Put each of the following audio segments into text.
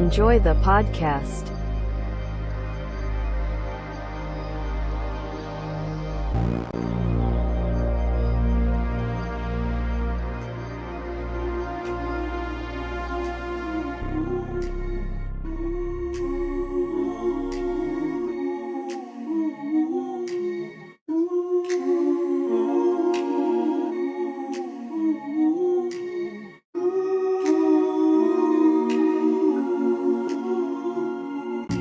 enjoy the podcast.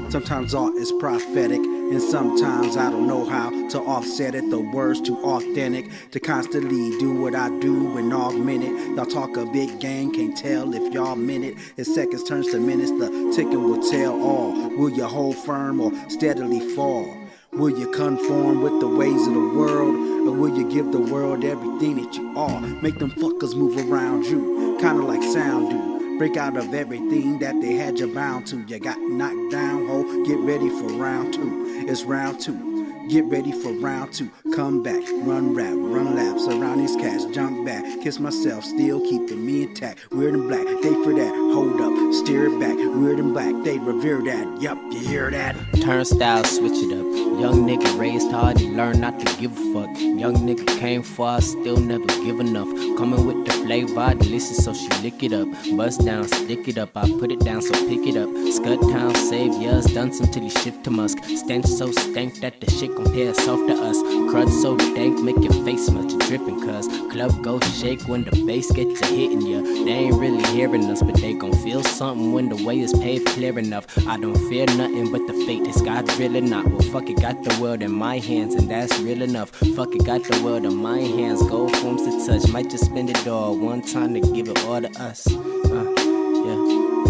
Sometimes art is prophetic, and sometimes I don't know how to offset it. The words too authentic to constantly do what I do and augment it. Y'all talk a big game, can't tell if y'all meant it. As seconds turns to minutes, the ticking will tell all. Will you hold firm or steadily fall? Will you conform with the ways of the world, or will you give the world everything that you are? Make them fuckers move around you, kinda like sound do. Break out of everything that they had you bound to. You got knocked down, ho, get ready for round two. It's round two. Get ready for round two. Come back, run rap, run laps around these cats, jump back, kiss myself, still keeping me intact. Weird and black, they for that, hold up, steer it back. Weird and black, they revere that, yup, you hear that? Turnstile, switch it up. Young nigga raised hard, he learned not to give a fuck. Young nigga came far, still never give enough. Coming with the flavor, delicious, so she lick it up. Bust down, stick it up, I put it down, so pick it up. Scud town, saviors, done some till he shift to musk. Stench so stank that the shit compare soft to us. Crud so dank, make your face much dripping, cuz club go shake when the bass gets to hitting ya. They ain't really hearing us, but they gon' feel something when the way is paved clear enough. I don't fear nothing but the fate, is God really not? Well, fuck it, got the world in my hands, and that's real enough. Fuck it, got the world in my hands, gold forms to touch. Might just spend it all one time to give it all to us. Yeah,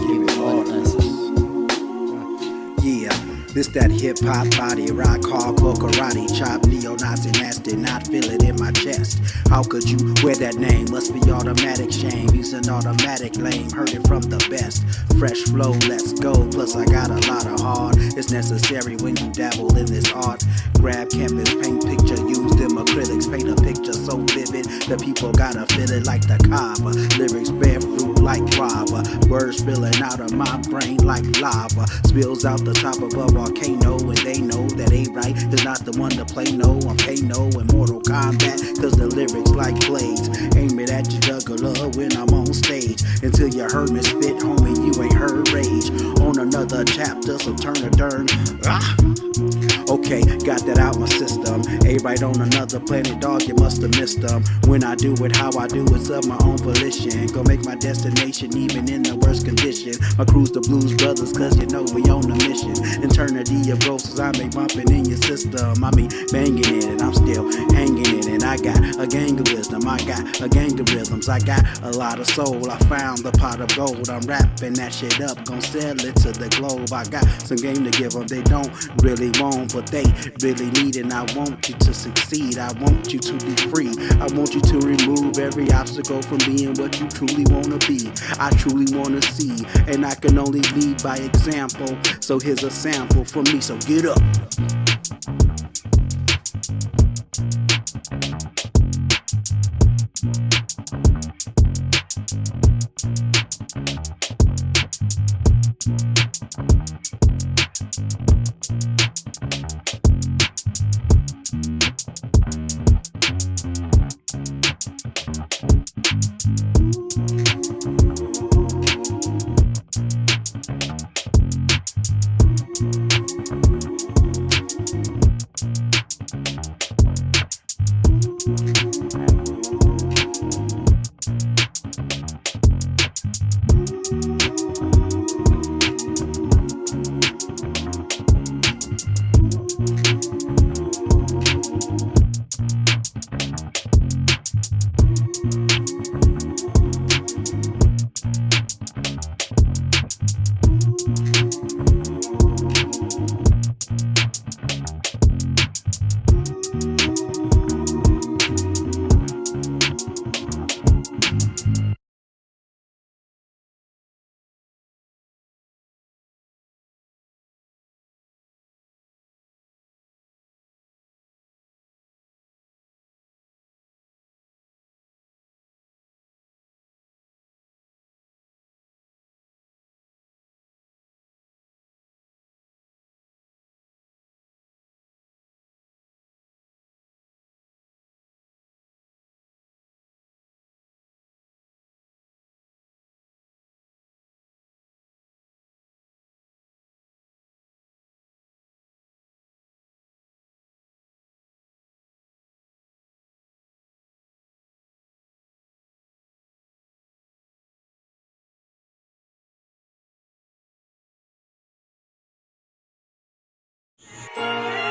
give it all to us. Yeah. This that hip-hop body, rock, hardcore, karate, chop, neo-Nazi, nasty, not feel it in my chest. How could you wear that name? Must be automatic shame. He's an automatic lame, heard it from the best. Fresh flow, let's go, plus I got a lot of heart. It's necessary when you dabble in this art. Grab canvas, paint picture, use them acrylics, paint a picture so vivid, the people gotta feel it like the Kaaba. Lyrics bear fruit like guava, words spilling out of my brain like lava. Spills out the top of a volcano, and they know that A-Right is not the one to play no. I'm Kano in Mortal Kombat, cause the lyrics like blades. Aim it at your juggler when I'm on stage. Until you heard me spit, homie, you ain't heard rage. On another chapter, so turn a turn. Okay, got that out my system. A-Right on another planet, dog, you must have missed them. When I do it how I do it's of my own volition. Go make my destination even in the worst condition. My crew's the Blues Brothers, cause you know we on a mission. Eternity of ghosts, I make bumping in your system. I mean, banging it, and I'm still hanging it. And I got a gang of wisdom, I got a gang of rhythms, I got a lot of soul. I found the pot of gold, I'm wrapping that shit up, gon' sell it to the globe. I got some game to give them, they don't really want, but they really need it. And I want you to succeed, I want you to be free. I want you to remove every obstacle from being what you truly wanna be. I truly wanna see, and I can only lead by example. So here's a sample from me, so get up.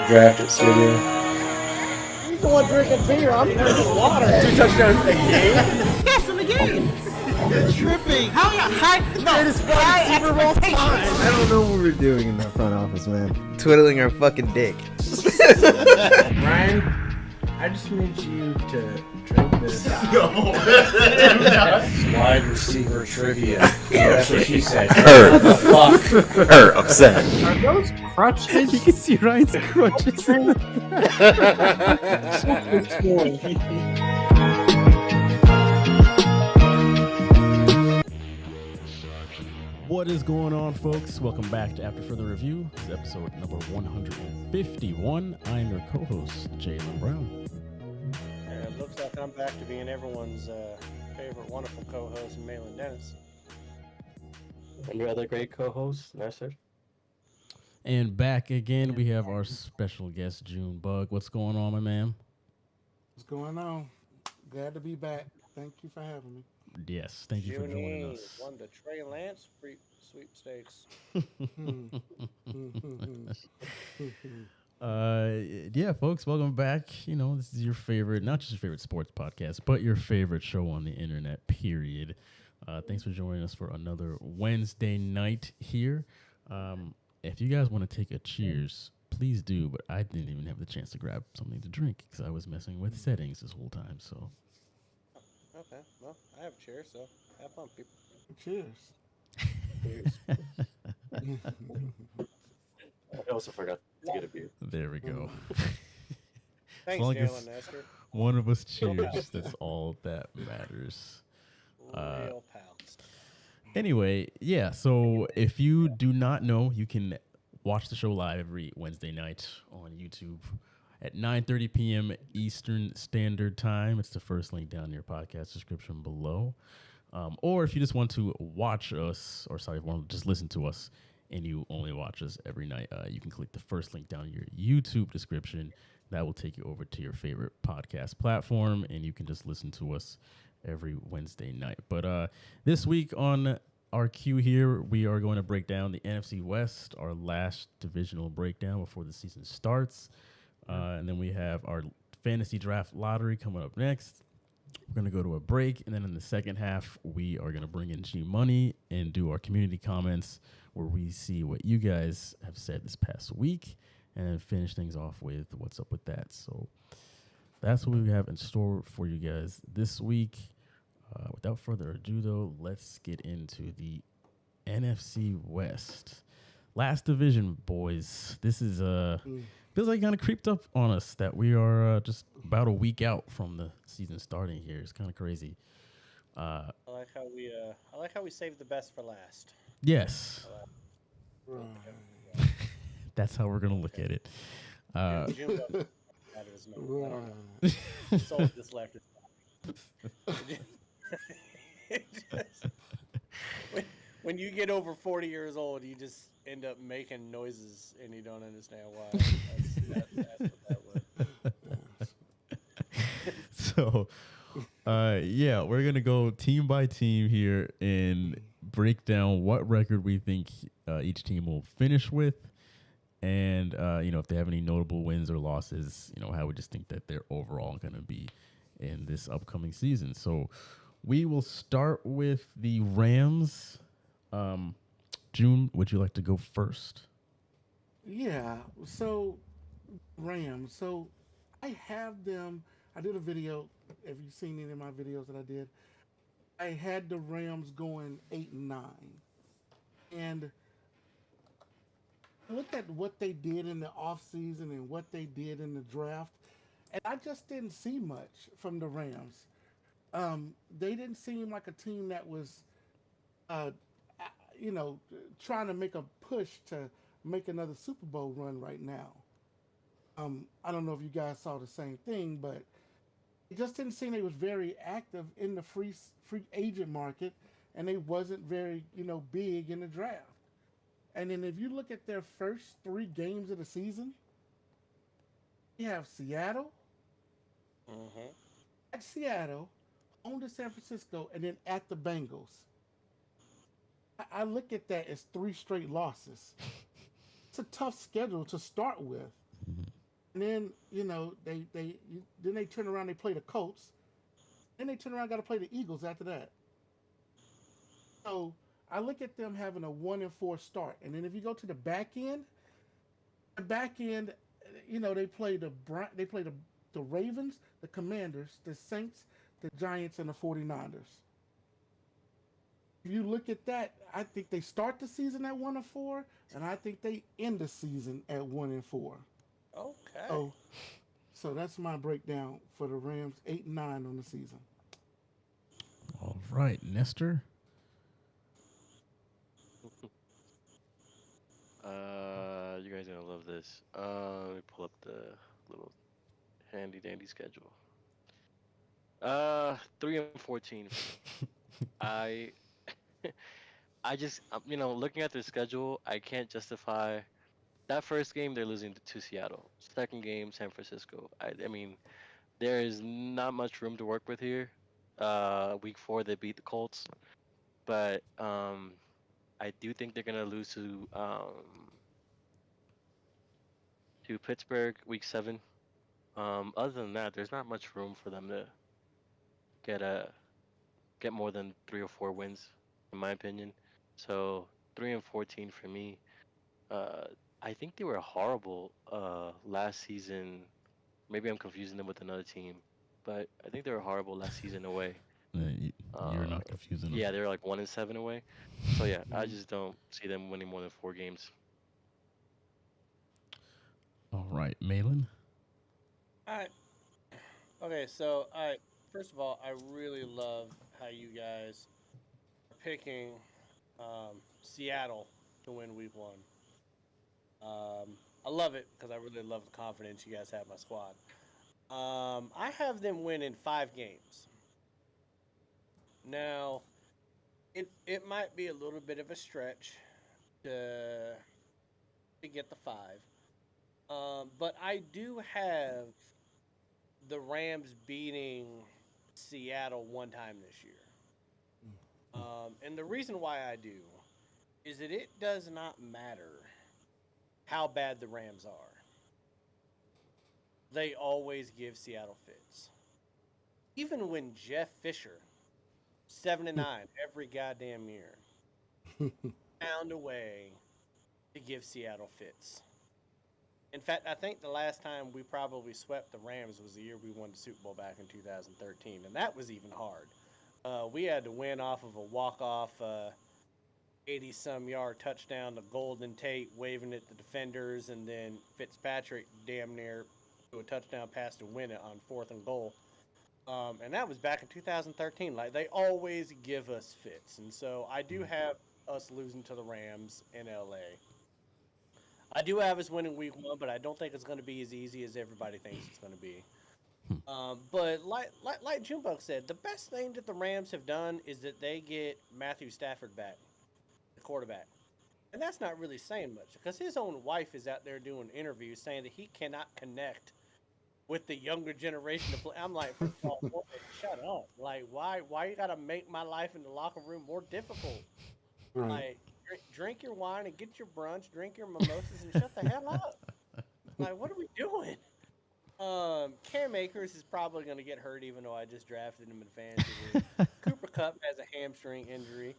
Drafted studio. He's the one drinking beer. I'm drinking water. 2 touchdowns a game? Yes, in the game. You're tripping. How high? No, It is high Super Bowl time. I don't know what we're doing in that front office, man. Twiddling our fucking dick. Ryan, I just need you to drink this. Wide receiver trivia. That's what she said. Her. Fuck. Her upset. Are those crutches? You can see Ryan's crutches. What is going on, folks? Welcome back to After Further Review. This is episode number 151. I am your co-host, Jalen Brown. And it looks like I'm back to being everyone's favorite wonderful co-host, Malin Dennis. And your other great co-host, Nasser. And back again, we have our special guest, June Bug. What's going on, my man? What's going on? Glad to be back. Thank you for having me. Yes, thank you for joining us. Won the Trey Lance sweepstakes. Yeah, folks, welcome back. You know, this is your favorite, not just your favorite sports podcast, but your favorite show on the internet, period. Thanks for joining us for another Wednesday night here. If you guys want to take a cheers, please do, but I didn't even have the chance to grab something to drink because I was messing with settings this whole time, so... Okay, well, I have cheers, so have fun, people. Cheers. I also forgot to get a beer. There we go. Thanks, long as- Jalen Nestor. One of us cheers. That's all that matters. Real pals. Anyway, yeah, so if you do not know, you can watch the show live every Wednesday night on YouTube at 9:30 p.m. Eastern Standard Time. It's the first link down in your podcast description below. Or if you just want to watch us, or sorry, if you want to just listen to us and you only watch us every night, you can click the first link down in your YouTube description. That will take you over to your favorite podcast platform, and you can just listen to us every Wednesday night. But this week on our queue here, we are going to break down the NFC West, our last divisional breakdown before the season starts. And then we have our fantasy draft lottery coming up next. We're going to go to a break, and then in the second half, we are going to bring in G Money and do our community comments where we see what you guys have said this past week and then finish things off with what's up with that. So that's what we have in store for you guys this week. Without further ado, though, let's get into the NFC West. Last division, boys. This is feels like kind of creeped up on us that we are just about a week out from the season starting here. It's kind of crazy. I like how we saved the best for last. Yes. Right. That's how we're going to look at it. June out of his mouth. Right. Soul just left his when you get over 40 years old, you just end up making noises and you don't understand why. That's what that was. So, yeah, we're going to go team by team here and break down what record we think each team will finish with. And, if they have any notable wins or losses, how we just think that they're overall going to be in this upcoming season. So we will start with the Rams. June, would you like to go first? Yeah. So, Rams. So, I have them. I did a video. Have you seen any of my videos that I did? I had the Rams going 8-9. And I looked at what they did in the offseason and what they did in the draft, and I just didn't see much from the Rams. They didn't seem like a team that was, trying to make a push to make another Super Bowl run right now. I don't know if you guys saw the same thing, but it just didn't seem they was very active in the free agent market, and they wasn't very, big in the draft. And then if you look at their first 3 games of the season, you have Seattle, at Seattle, home to San Francisco, and then at the Bengals. I look at that as 3 straight losses. It's a tough schedule to start with. And then then they turn around, they play the Colts, then they turn around, got to play the Eagles after that. So I look at them having a 1-4 start, and then if you go to the back end, they play the Ravens, the Commanders, the Saints, the Giants, and the 49ers. If you look at that, I think they start the season at 1-4, and I think they end the season at 1-4. Okay. So that's my breakdown for the Rams, 8-9 on the season. All right, Nestor. You guys are gonna love this. Let me pull up the little handy dandy schedule. 3-14 for me. I I just looking at their schedule, I can't justify that first game they're losing to Seattle. Second game, San Francisco. I mean, there is not much room to work with here. Week 4 they beat the Colts, but I do think they're gonna lose to Pittsburgh week 7. Other than that, there's not much room for them to get get more than 3 or 4 wins, in my opinion. So 3-14 for me. Uh, I think they were horrible last season. Maybe I'm confusing them with another team, but I think they were horrible last season away. You're not confusing them. Yeah, they were like 1-7 away. So yeah, I just don't see them winning more than 4 games. All right, Malin. All right. Okay, so first of all, I really love how you guys are picking Seattle to win Week 1. I love it because I really love the confidence you guys have in my squad. I have them winning 5 games. Now, it might be a little bit of a stretch to get the 5. But I do have the Rams beating Seattle one time this year. And the reason why I do is that it does not matter how bad the Rams are. They always give Seattle fits. Even when Jeff Fisher, 7-9 every goddamn year, found a way to give Seattle fits. In fact, I think the last time we probably swept the Rams was the year we won the Super Bowl back in 2013, and that was even hard. We had to win off of a walk-off 80-some yard touchdown to Golden Tate waving at the defenders, and then Fitzpatrick damn near to a touchdown pass to win it on 4th and goal. And that was back in 2013. Like, they always give us fits, and so I do have us losing to the Rams in LA. I do have us winning Week 1, but I don't think it's going to be as easy as everybody thinks it's going to be. But like Junebug said, the best thing that the Rams have done is that they get Matthew Stafford back, the quarterback. And that's not really saying much because his own wife is out there doing interviews saying that he cannot connect with the younger generation of play. I'm like, first of all, woman, shut up. Like, why you got to make my life in the locker room more difficult? Right. Like, drink your wine and get your brunch, drink your mimosas, and shut the hell up. Like, what are we doing? Cam Akers is probably going to get hurt, even though I just drafted him in fantasy. Cooper Kupp has a hamstring injury.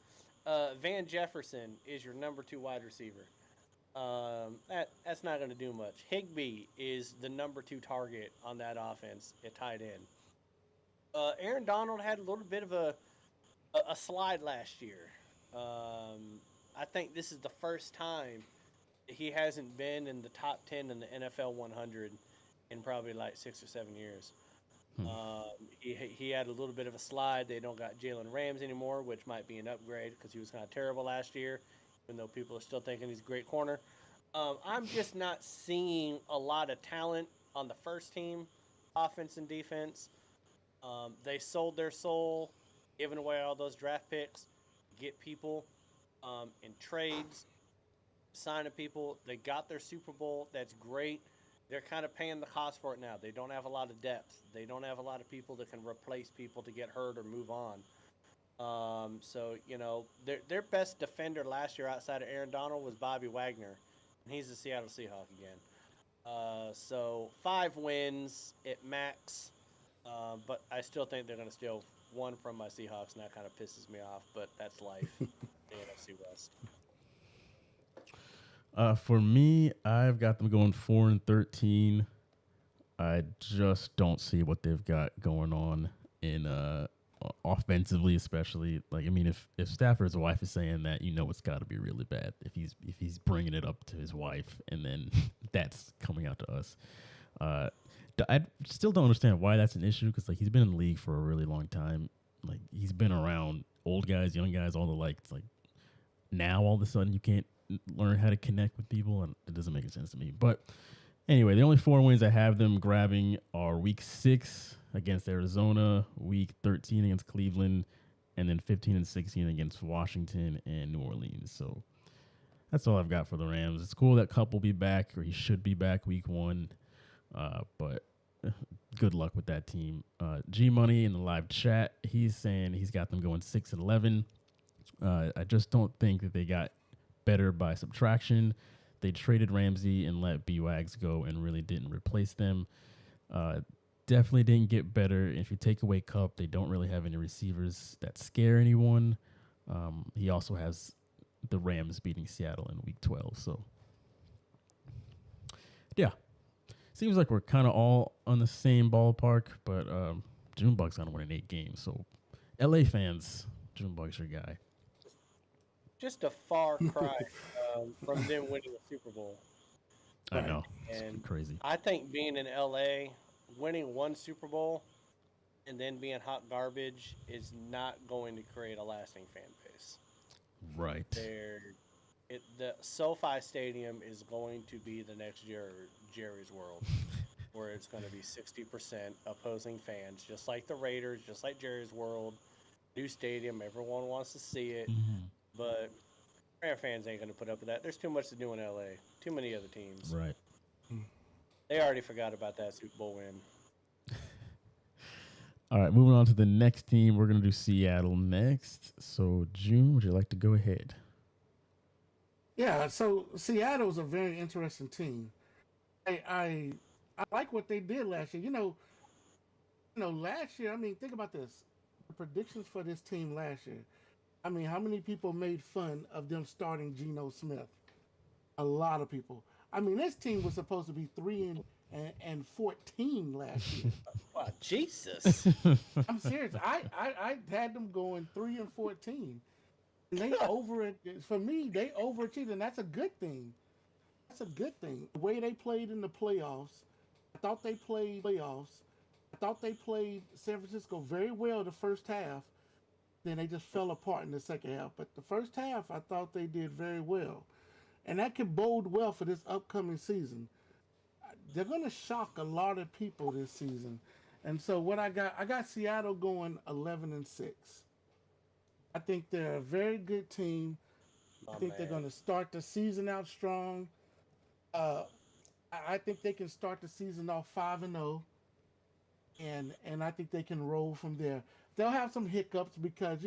Van Jefferson is your number 2 wide receiver. That's not going to do much. Higbee is the number 2 target on that offense at tight end. Aaron Donald had a little bit of a slide last year. I think this is the first time he hasn't been in the top 10 in the NFL 100 in probably like 6 or 7 years. He had a little bit of a slide. They don't got Jalen Rams anymore, which might be an upgrade because he was kind of terrible last year, even though people are still thinking he's a great corner. I'm just not seeing a lot of talent on the first team, offense and defense. They sold their soul, giving away all those draft picks, get people in trades, signing people. They got their Super Bowl. That's great. They're kind of paying the cost for it now. They don't have a lot of depth. They don't have a lot of people that can replace people to get hurt or move on. So, their best defender last year outside of Aaron Donald was Bobby Wagner, and he's the Seattle Seahawk again. So 5 wins at max. But I still think they're going to steal one from my Seahawks, and that kind of pisses me off. But that's life. The NFC West. For me, I've got them going 4-13. I just don't see what they've got going on in offensively, especially. Like, I mean, if Stafford's wife is saying that, it's got to be really bad. If he's bringing it up to his wife, and then that's coming out to us. I still don't understand why that's an issue, because like he's been in the league for a really long time. Like, he's been around old guys, young guys, all the like. It's like now all of a sudden you can't learn how to connect with people, and it doesn't make any sense to me. But anyway, the only 4 wins I have them grabbing are Week 6 against Arizona, Week 13 against Cleveland, and then 15 and 16 against Washington and New Orleans. So that's all I've got for the Rams. It's cool that Cup will be back, or he should be back Week 1. But good luck with that team. G Money in the live chat, he's saying he's got them going 6-11. I just don't think that they got better by subtraction. They traded Ramsey and let B-Wags go and really didn't replace them. Definitely didn't get better. If you take away Cup, they don't really have any receivers that scare anyone. He also has the Rams beating Seattle in Week 12. So, yeah. Seems like we're kind of all on the same ballpark, but Junebug's going to win in 8 games. So, LA fans, Junebug's your guy. Just a far cry from them winning the Super Bowl. I know. And it's crazy. I think being in LA, winning one Super Bowl, and then being hot garbage is not going to create a lasting fan base. Right. The SoFi Stadium is going to be the next Jerry's World, where it's going to be 60% opposing fans, just like the Raiders, just like Jerry's World. New stadium, everyone wants to see it, but Ram fans ain't going to put up with that. There's too much to do in LA. Too many other teams. Right. They already forgot about that Super Bowl win. All right, moving on to the next team. We're going to do Seattle next. So, June, would you like to go ahead? Yeah, so Seattle's a very interesting team. I like what they did last year. Last year, I mean, think about this. The predictions for this team last year. I mean, how many people made fun of them starting Geno Smith? A lot of people. I mean, this team was supposed to be 3-14 last year. Wow, Jesus! I'm serious. I had them going 3-14, and they for me. They overachieved, and that's a good thing. That's a good thing. The way they played in the playoffs, I thought they played San Francisco very well the first half. Then they just fell apart in the second half. But the first half, I thought they did very well. And that could bode well for this upcoming season. They're going to shock a lot of people this season. And so what I got Seattle going 11-6. I think they're a very good team. I think they're going to start the season out strong. I think they can start the season off 5-0. And I think they can roll from there. They'll have some hiccups because,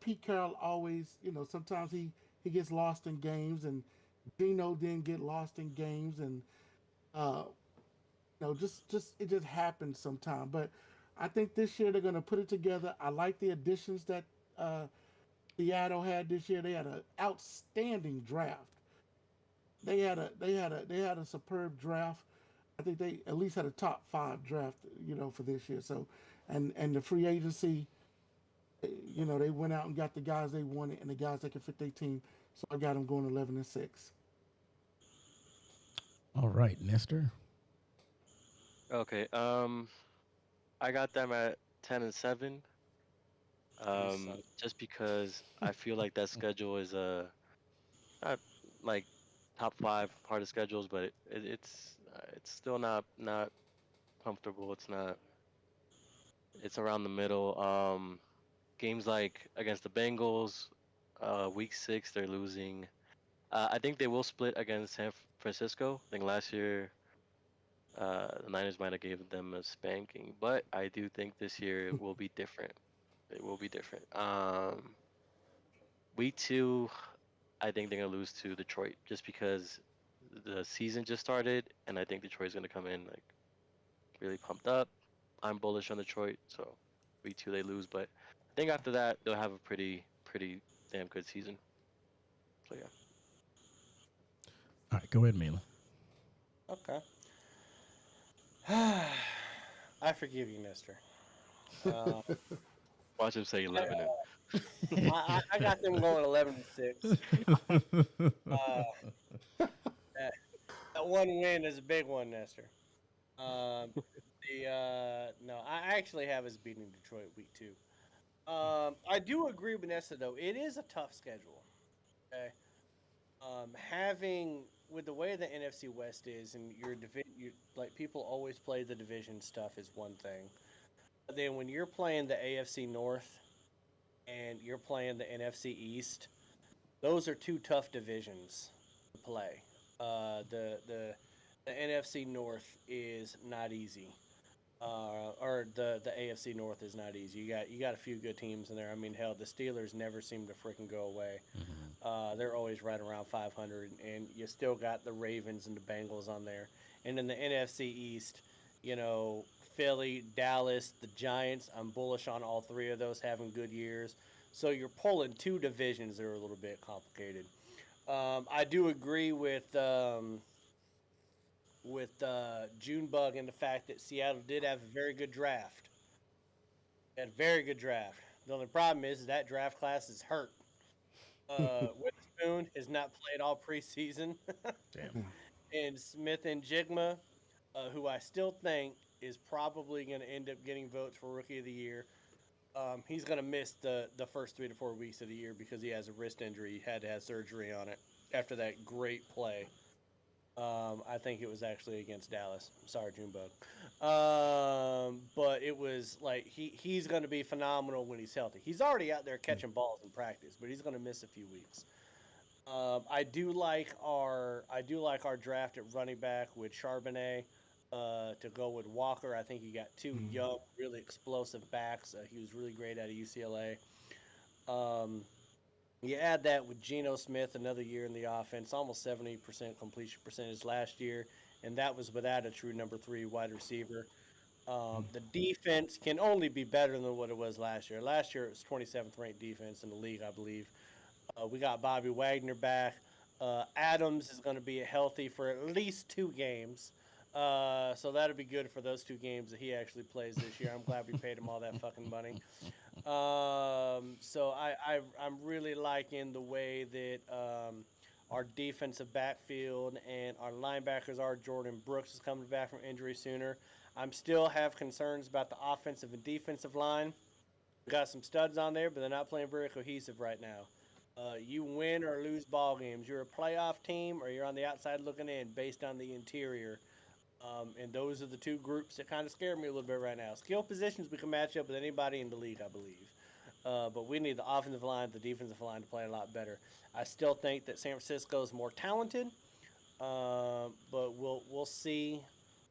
Pete Carroll always, sometimes he gets lost in games, and Geno didn't get lost in games, and it just happens sometimes. But I think this year they're going to put it together. I like the additions that Seattle had this year. They had an outstanding draft. They had a superb draft. I think they at least had a top 5 draft, for this year. So, and the free agency, they went out and got the guys they wanted and the guys that can fit their team. So I got them going 11-6. All right, Nestor. Okay. I got them at 10-7. Just because I feel like that schedule is not like top 5 part of schedules, but it's still not comfortable. It's not. It's around the middle. Games like against the Bengals, week 6 they're losing. I think they will split against San Francisco. I think last year the Niners might have given them a spanking, but I do think this year it will be different. It will be different. Week 2, I think they're gonna lose to Detroit just because the season just started, and I think Detroit's gonna come in like really pumped up. I'm bullish on Detroit, so week 2 they lose, but I think after that they'll have a pretty damn good season. So yeah. All right, go ahead, Mela. Okay. I forgive you, Mister. Uh, Watch him say I, 11 and I got them going 11-6. That, that one win is a big one, Nestor. Um, no, I actually have us beating Detroit week 2. I do agree with Nesta though. It is a tough schedule. Okay. Having with the way the NFC West is, and you like people always play the division stuff is one thing. But then when you're playing the AFC North and you're playing the NFC East, those are two tough divisions to play. The NFC North is not easy. Or the AFC North is not easy. You got a few good teams in there. I mean, hell, the Steelers never seem to freaking go away. They're always right around 500, and you still got the Ravens and the Bengals on there. And in the NFC East, you know, Philly, Dallas, the Giants. I'm bullish on all three of those having good years. So you're pulling two divisions that are a little bit complicated. I do agree with Junebug and the fact that Seattle did have a very good draft. Had a very good draft. The only problem is that draft class is hurt. Witherspoon has not played all preseason, Damn. and Smith and Jigma, who I still think is probably going to end up getting votes for Rookie of the Year. He's going to miss the first 3 to 4 weeks of the year because he has a wrist injury. He had to have surgery on it after that great play. I think it was actually against Dallas. Sorry, Junebug. But it was like he's going to be phenomenal when he's healthy. He's already out there catching balls in practice, but he's going to miss a few weeks. I do like our draft at running back with Charbonnet to go with Walker. I think you got two young, really explosive backs. He was really great out of UCLA. Um, you add that with Geno Smith, another year in the offense, almost 70% completion percentage last year, and that was without a true number 3 wide receiver. The defense can only be better than what it was last year. Last year it was 27th ranked defense in the league, I believe. We got Bobby Wagner back. Adams is going to be healthy for at least 2 games. So that'll be good for those 2 games that he actually plays this year. I'm glad we paid him all that fucking money. So I'm really liking the way that our defensive backfield and our linebackers are. Jordan Brooks is coming back from injury sooner. I'm still have concerns about the offensive and defensive line. We got some studs on there, but they're not playing very cohesive right now. You win or lose ball games. You're a playoff team, or you're on the outside looking in, based on the interior. And those are the 2 groups that kind of scare me a little bit right now. Skill positions, we can match up with anybody in the league, I believe. But we need the offensive line, the defensive line to play a lot better. I still think that San Francisco is more talented, but we'll see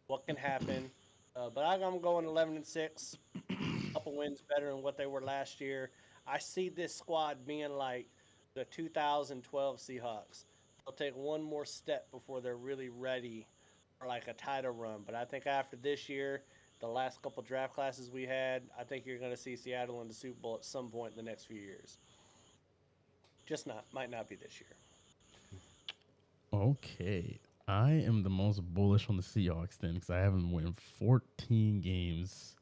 what can happen. But I'm going 11-6, a couple wins better than what they were last year. I see this squad being like the 2012 Seahawks. They'll take one more step before they're really ready for like a title run. But I think after this year, the last couple draft classes we had, I think you're going to see Seattle in the Super Bowl at some point in the next few years. Might not be this year. Okay. I am the most bullish on the Seahawks then because I have them win 14 games.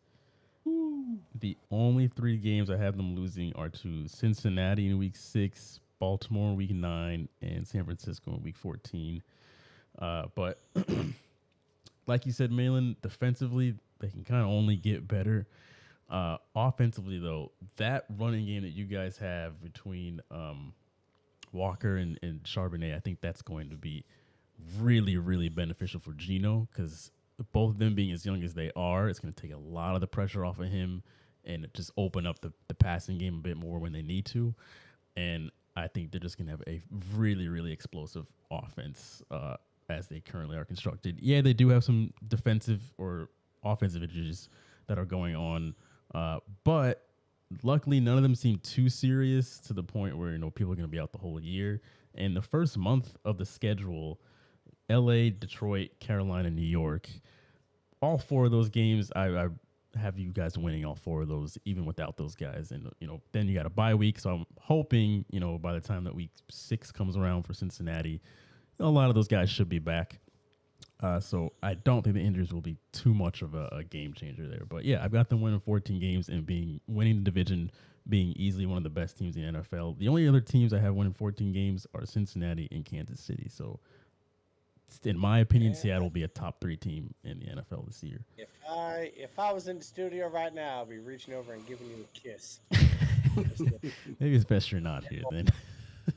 The only 3 games I have them losing are to Cincinnati in week 6, Baltimore in week 9, and San Francisco in week 14. But like you said, Malin, defensively, they can kind of only get better. Offensively, though, that running game that you guys have between Walker and Charbonnet, I think that's going to be really, really beneficial for Geno because both of them being as young as they are, it's going to take a lot of the pressure off of him and just open up the passing game a bit more when they need to. And I think they're just going to have a really, really explosive offense as they currently are constructed. Yeah, they do have some defensive or offensive issues that are going on, but luckily none of them seem too serious to the point where people are going to be out the whole year. And the first month of the schedule, L.A., Detroit, Carolina, New York. All four of those games, I have you guys winning all four of those, even without those guys. And then you got a bye week, so I'm hoping by the time that week 6 comes around for Cincinnati, a lot of those guys should be back. So I don't think the injuries will be too much of a game changer there. But yeah, I've got them winning 14 games and winning the division, being easily one of the best teams in the NFL. The only other teams I have winning 14 games are Cincinnati and Kansas City. So in my opinion, Seattle will be a top 3 team in the NFL this year. If I was in the studio right now, I'd be reaching over and giving you a kiss. Maybe it's best you're not here then.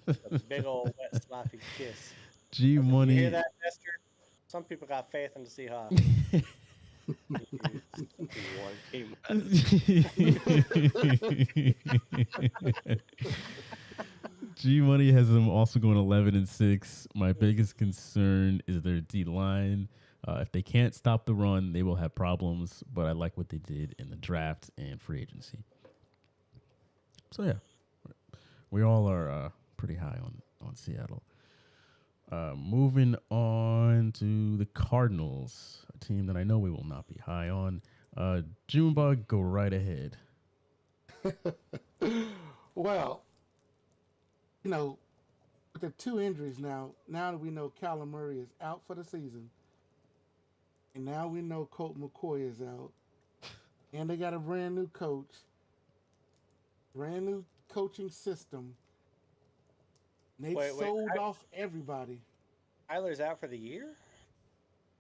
A big old wet sloppy kiss. G Money. You hear that, Esther? Some people got faith in the Seahawks. G Money has them also going 11-6. My biggest concern is their D line. If they can't stop the run, they will have problems. But I like what they did in the draft and free agency. So yeah, we all are pretty high on Seattle. Moving on to the Cardinals, a team that I know we will not be high on. Junebug, go right ahead. Well, with the 2 injuries now that we know Kyler Murray is out for the season, and now we know Colt McCoy is out, and they got a brand new coach, brand new coaching system. They've sold off everybody. Tyler's out for the year?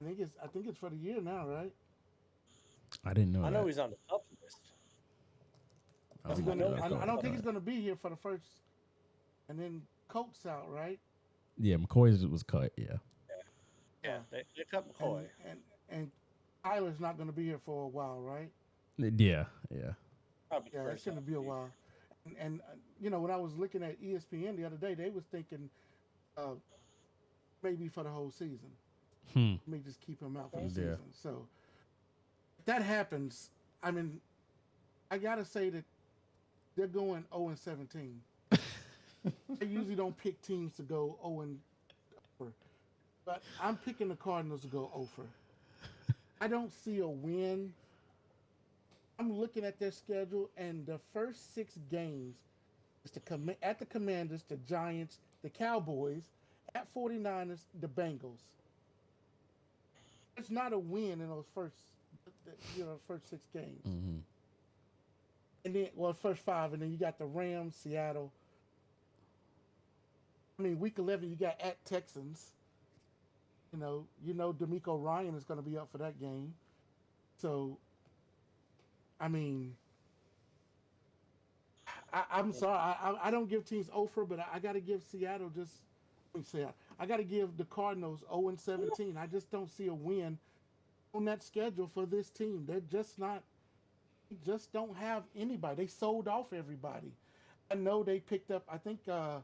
I think it's for the year now, right? I didn't know. I know he's on the up list. I don't think he's going to be here for the first. And then Colt's out, right? Yeah, McCoy was cut. Yeah. Yeah, they cut McCoy. And Tyler's not going to be here for a while, right? Yeah. Probably it's going to be a while. And when I was looking at ESPN the other day, they was thinking maybe for the whole season. May just keep him out for the season. So if that happens, I mean, I got to say that they're going 0-17. I usually don't pick teams to go 0-4, but I'm picking the Cardinals to go 0-4. I don't see a win. I'm looking at their schedule, and the first 6 games is at the Commanders, the Giants, the Cowboys, at 49ers, the Bengals. It's not a win in those first 6 games. Mm-hmm. And then, first 5, and then you got the Rams, Seattle. I mean, week 11, you got at Texans. DeMeco Ryan is going to be up for that game. So, I mean, I'm sorry. I don't give teams 0-4, but I got to give Seattle I got to give the Cardinals 0-17. I just don't see a win on that schedule for this team. They're just not. They just don't have anybody. They sold off everybody. I know they picked up. I think I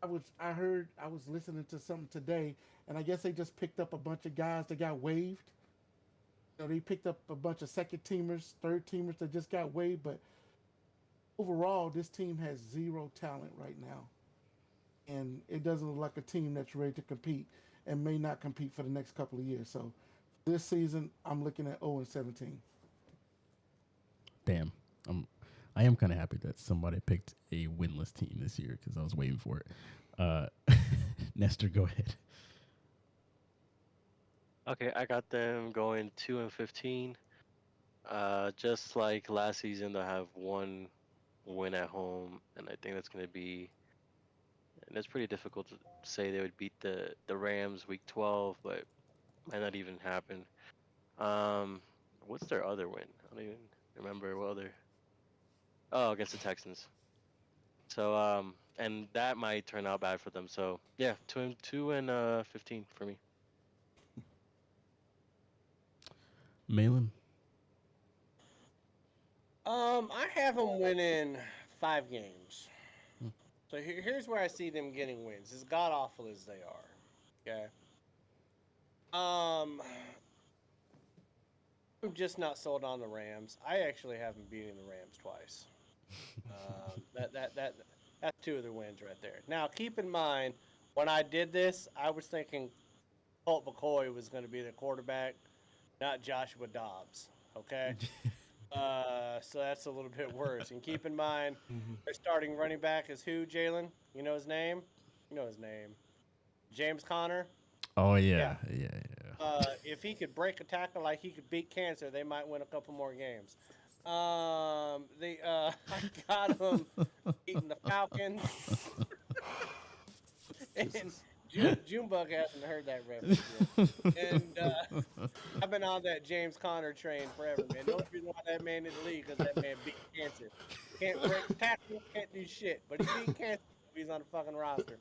was listening to something today, and I guess they just picked up a bunch of guys that got waived. They picked up a bunch of second teamers, third teamers that just got waived, but overall, this team has 0 talent right now. And it doesn't look like a team that's ready to compete and may not compete for the next couple of years. So this season, I'm looking at 0-17. Damn. I am kind of happy that somebody picked a winless team this year because I was waiting for it. Nestor, go ahead. Okay, I got them going 2-15. Just like last season, they'll have 1 win at home, and I think that's going to be. And it's pretty difficult to say they would beat the Rams week 12, but might not even happen. What's their other win? I don't even remember what other. Oh, against the Texans. So and that might turn out bad for them. So yeah, 2-15 for me. Malin? I have them winning 5 games. So here's where I see them getting wins. As god awful as they are, okay. I'm just not sold on the Rams. I actually have them beating the Rams twice. That's 2 of their wins right there. Now keep in mind, when I did this, I was thinking Colt McCoy was going to be the quarterback, not Joshua Dobbs. Okay. So that's a little bit worse. And keep in mind, their starting running back is who, Jalen? You know his name? You know his name. James Conner. Oh yeah. If he could break a tackle like he could beat cancer, they might win a couple more games. I got him beating the Falcons. And Junebug hasn't heard that reference yet. And I've been on that James Conner train forever, man. The only reason why that man in the league is that man beat cancer. Can't break a tackle, can't do shit. But he beat cancer. He's on the fucking roster.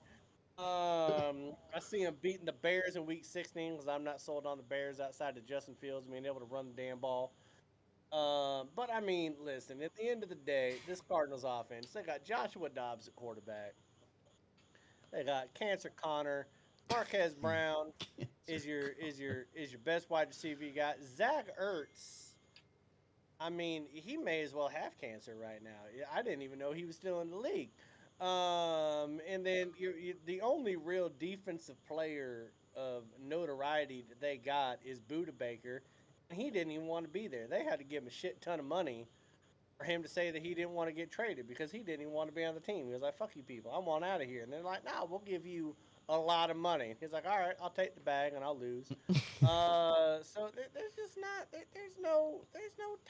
I see him beating the Bears in Week 16 because I'm not sold on the Bears outside of Justin Fields being able to run the damn ball. But I mean, listen, at the end of the day, this Cardinals offense, they got Joshua Dobbs at quarterback. They got Cancer Connor, Marquez Brown is your best wide receiver you got. Zach Ertz, I mean, he may as well have cancer right now. I didn't even know he was still in the league. And then the only real defensive player of notoriety that they got is Buda Baker, and he didn't even want to be there. They had to give him a shit ton of money for him to say that he didn't want to get traded because he didn't even want to be on the team. He was like, "Fuck you people, I want out of here." And they're like, "No, we'll give you a lot of money." He's like, "All right, I'll take the bag and I'll lose." So there's just not there's no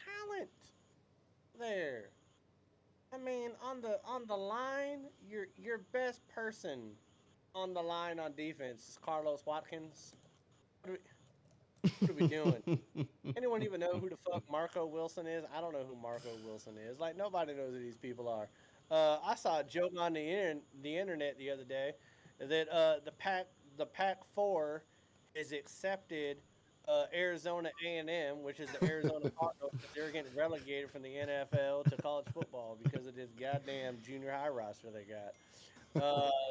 talent there. I mean, on the line, your best person on the line on defense is Carlos Watkins. What are we doing? Anyone even know who the fuck Marco Wilson is? I don't know who Marco Wilson is. Like, nobody knows who these people are. I saw a joke on the internet the other day that the Pac-4 is accepted Arizona A&M, which is the Arizona Cardinals, because they're getting relegated from the NFL to college football because of this goddamn junior high roster they got.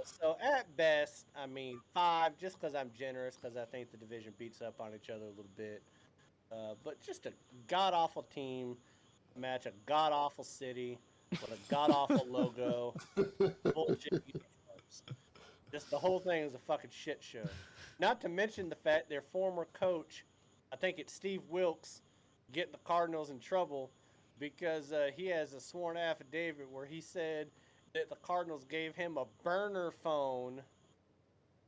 So at best, I mean 5, just because I'm generous, because I think the division beats up on each other a little bit. But just a god awful team, match a god awful city with a god awful logo, bullshit uniforms. Just the whole thing is a fucking shit show. Not to mention the fact their former coach, I think it's Steve Wilkes, getting the Cardinals in trouble because he has a sworn affidavit where he said that the Cardinals gave him a burner phone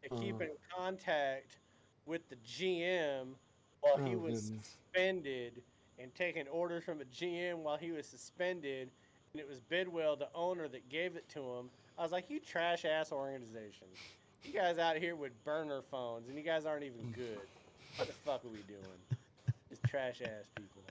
to keep in contact with the GM while he was suspended and taking orders from a GM while he was suspended. And it was Bidwell, the owner, that gave it to him. I was like, you trash ass organization. You guys out here with burner phones, and you guys aren't even good. What the fuck are we doing? It's trash ass people.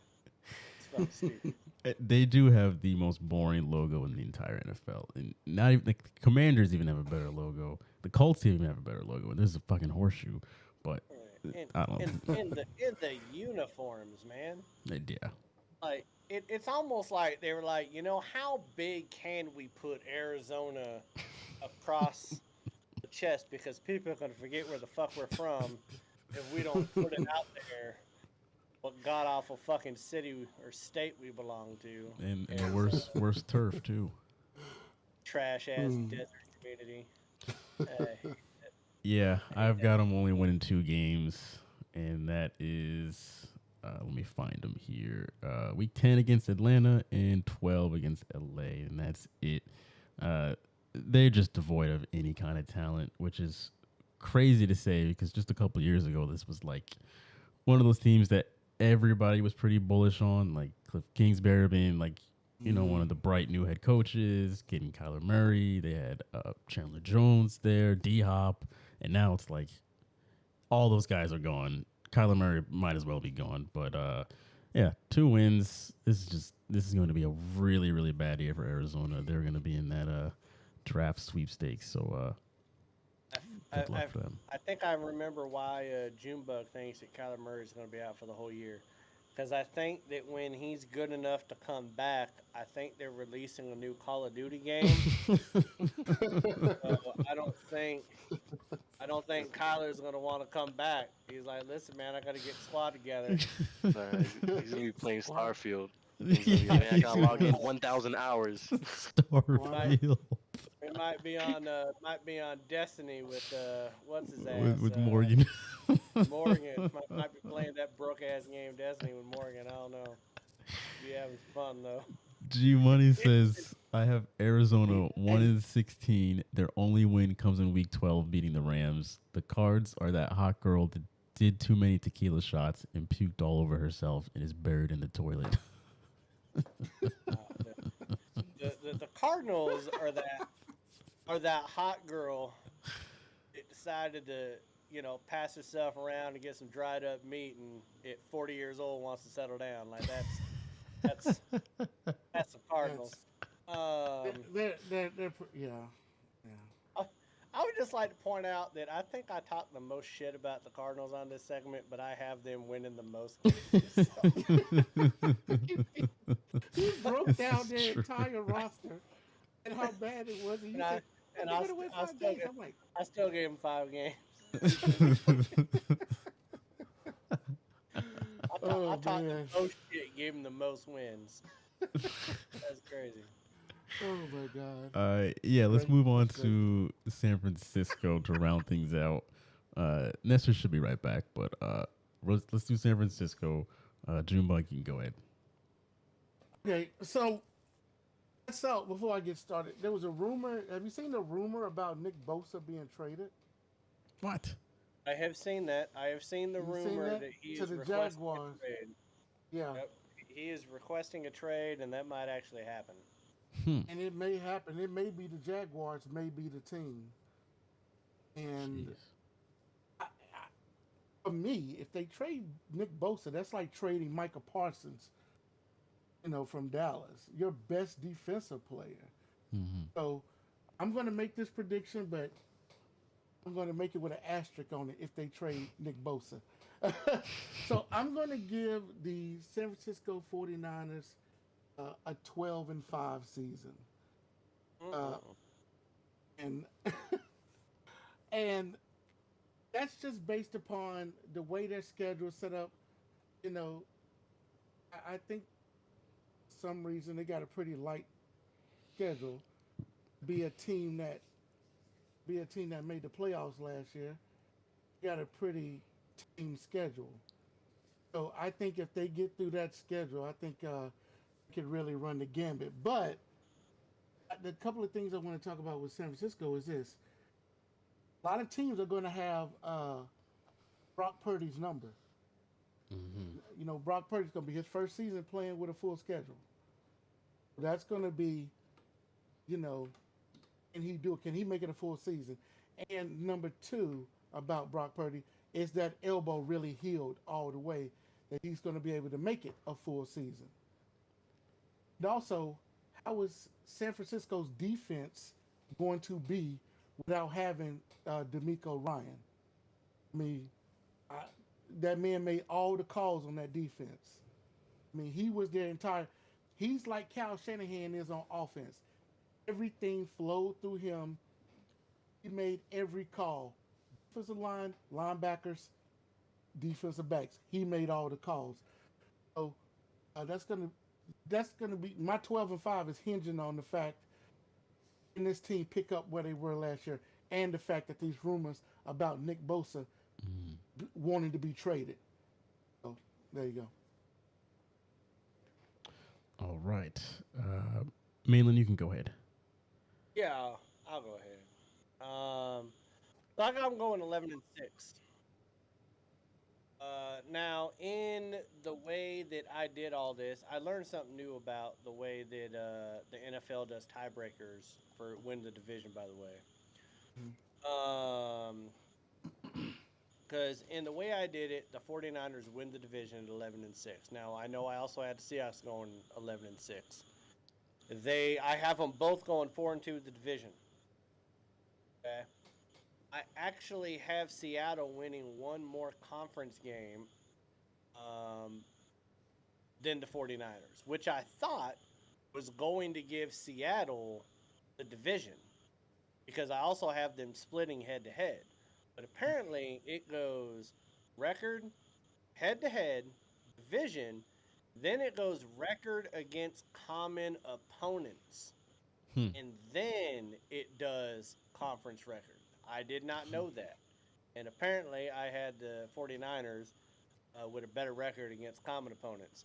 It's fucking stupid. They do have the most boring logo in the entire NFL, and not even the Commanders even have a better logo. The Colts even have a better logo, and this is a fucking horseshoe. But I don't know. In the uniforms, man. Yeah. Like it's almost like they were like, you know, how big can we put Arizona across the chest, because people are going to forget where the fuck we're from if we don't put it out there what god awful fucking city or state we belong to. And the worst turf too. Trash ass desert community. Yeah, I've got them only winning 2 games, and that is let me find them here. Week 10 against Atlanta and 12 against LA, and that's it. They're just devoid of any kind of talent, which is crazy to say because just a couple years ago, this was like one of those teams that everybody was pretty bullish on, like Cliff Kingsbury being like, you know, one of the bright new head coaches, getting Kyler Murray. They had Chandler Jones there, D-Hop, and now it's like all those guys are gone. Kyler Murray might as well be gone, but yeah, 2 wins. This is going to be a really, really bad year for Arizona. They're going to be in that draft sweepstakes, so good luck for them. I think I remember why Junebug thinks that Kyler Murray is going to be out for the whole year. Because I think that when he's good enough to come back, I think they're releasing a new Call of Duty game. So I don't think Kyler's going to want to come back. He's like, listen, man, I got to get the squad together. He's going to be playing Starfield. He's gonna be like, I got to log in 1,000 hours. Starfield. might be on Destiny with what's his with, ass with Morgan. Morgan. Might be playing that broke ass game Destiny with Morgan. I don't know. Be having fun though. G Money says I have Arizona one Hey, in 16. Their only win comes in week 12, beating the Rams. The Cards are that hot girl that did too many tequila shots and puked all over herself and is buried in the toilet. The, the Cardinals are that hot girl that decided to pass herself around and get some dried up meat, and at 40 years old wants to settle down. Like that's that's the Cardinals. that's Um, yeah, yeah. I, I would just like to point out that I think I talked the most shit about the Cardinals on this segment, but I have them winning the most games. He broke down This is their true. entire roster and how bad it was, and you And said, "Oh, and they're gonna win 5 games." I'm like, I still gave them 5 games. I "Oh talked the man, most shit, gave them the most wins. That's crazy. oh my god." Yeah, let's Great, move on that's great. to San Francisco to round things out. Nestor should be right back, but let's do San Francisco. Junebug, you can go ahead. Okay, so I saw before I get started, there was a rumor. Have you seen the rumor about Nick Bosa being traded? What? I have seen that. I have seen the You seen rumor that that he to is the requesting a Jaguars? trade. Yeah, Yep. He is requesting a trade, and that might actually happen. Hmm. and it may happen. It may be the Jaguars, may be the team. And Jeez. for me, if they trade Nick Bosa, that's like trading Micah Parsons, from Dallas, your best defensive player. Hmm. So I'm going to make this prediction, but I'm going to make it with an asterisk on it if they trade Nick Bosa. So I'm going to give the San Francisco 49ers a 12-5 season. Uh, Mm-mm. and and that's just based upon the way their schedule is set up. You know, I think for some reason they got a pretty light schedule. Be a team that made the playoffs last year. Got a pretty team schedule. So I think if they get through that schedule, I think could really run the gambit. But the couple of things I want to talk about with San Francisco is this: a lot of teams are going to have Brock Purdy's number. Hmm. Brock Purdy's going to be his first season playing with a full schedule. That's going to be, you know, can he do it? Can he make it a full season? And number two about Brock Purdy is that elbow really healed all the way that he's going to be able to make it a full season. And also, how is San Francisco's defense going to be without having D'Amico Ryan? I mean, I, that man made all the calls on that defense. I mean, he was their entire. He's like Cal Shanahan is on offense. Everything flowed through him. He made every call. Defensive line, linebackers, defensive backs. He made all the calls. So that's gonna be my 12-5 is hinging on the fact can this team pick up where they were last year, and the fact that these rumors about Nick Bosa wanting to be traded. So there you go. All right. Malin, you can go ahead. Yeah, I'll go ahead. So I got them going 11-6. Now, in the way that I did all this, I learned something new about the way that the NFL does tiebreakers for win the division. By the way, because in the way I did it, the 49ers win the division at 11-6. Now I know I also had the Seahawks going 11-6. I have them both going 4-2 the division. Okay. I actually have Seattle winning one more conference game than the 49ers, which I thought was going to give Seattle the division because I also have them splitting head to head. But apparently it goes record, head to head, division, then it goes record against common opponents. and then it does conference record. I did not know that. And apparently, I had the 49ers with a better record against common opponents,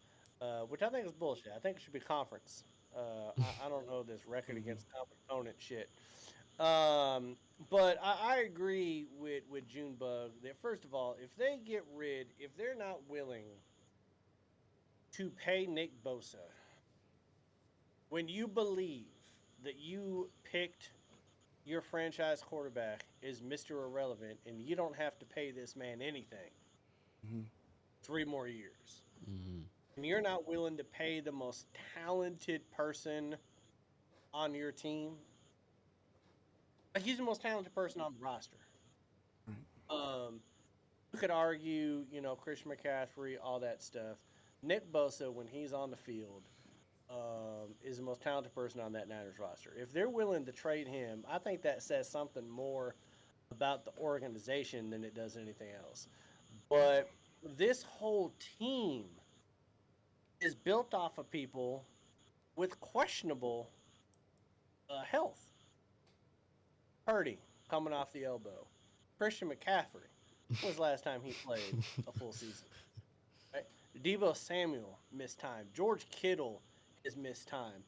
which I think is bullshit. I think it should be conference. I don't know this record against common opponent shit. Um, but I agree with Junebug that first of all, if they're not willing to pay Nick Bosa, when you believe that you picked your franchise quarterback is Mr. Irrelevant and you don't have to pay this man anything, 3 more years, and you're not willing to pay the most talented person on your team, like he's the most talented person on the roster. Um, you could argue, Christian McCaffrey, all that stuff. Nick Bosa, when he's on the field, is the most talented person on that Niners roster. If they're willing to trade him, I think that says something more about the organization than it does anything else. But this whole team is built off of people with questionable health. Purdy coming off the elbow. Christian McCaffrey. When was the last time he played a full season? Right? Debo Samuel missed time. George Kittle has missed time.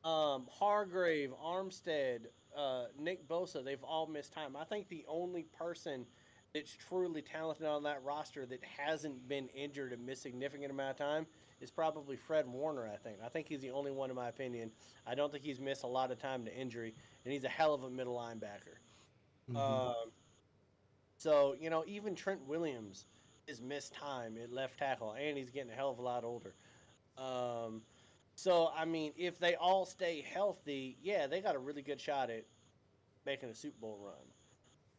Hargrave, Armstead, Nick Bosa, they've all missed time. I think the only person that's truly talented on that roster that hasn't been injured and missed significant amount of time is probably Fred Warner, I think. I think he's the only one, in my opinion. I don't think he's missed a lot of time to injury, and he's a hell of a middle linebacker. So, even Trent Williams has missed time at left tackle, and he's getting a hell of a lot older. So, I mean, if they all stay healthy, yeah, they got a really good shot at making a Super Bowl run.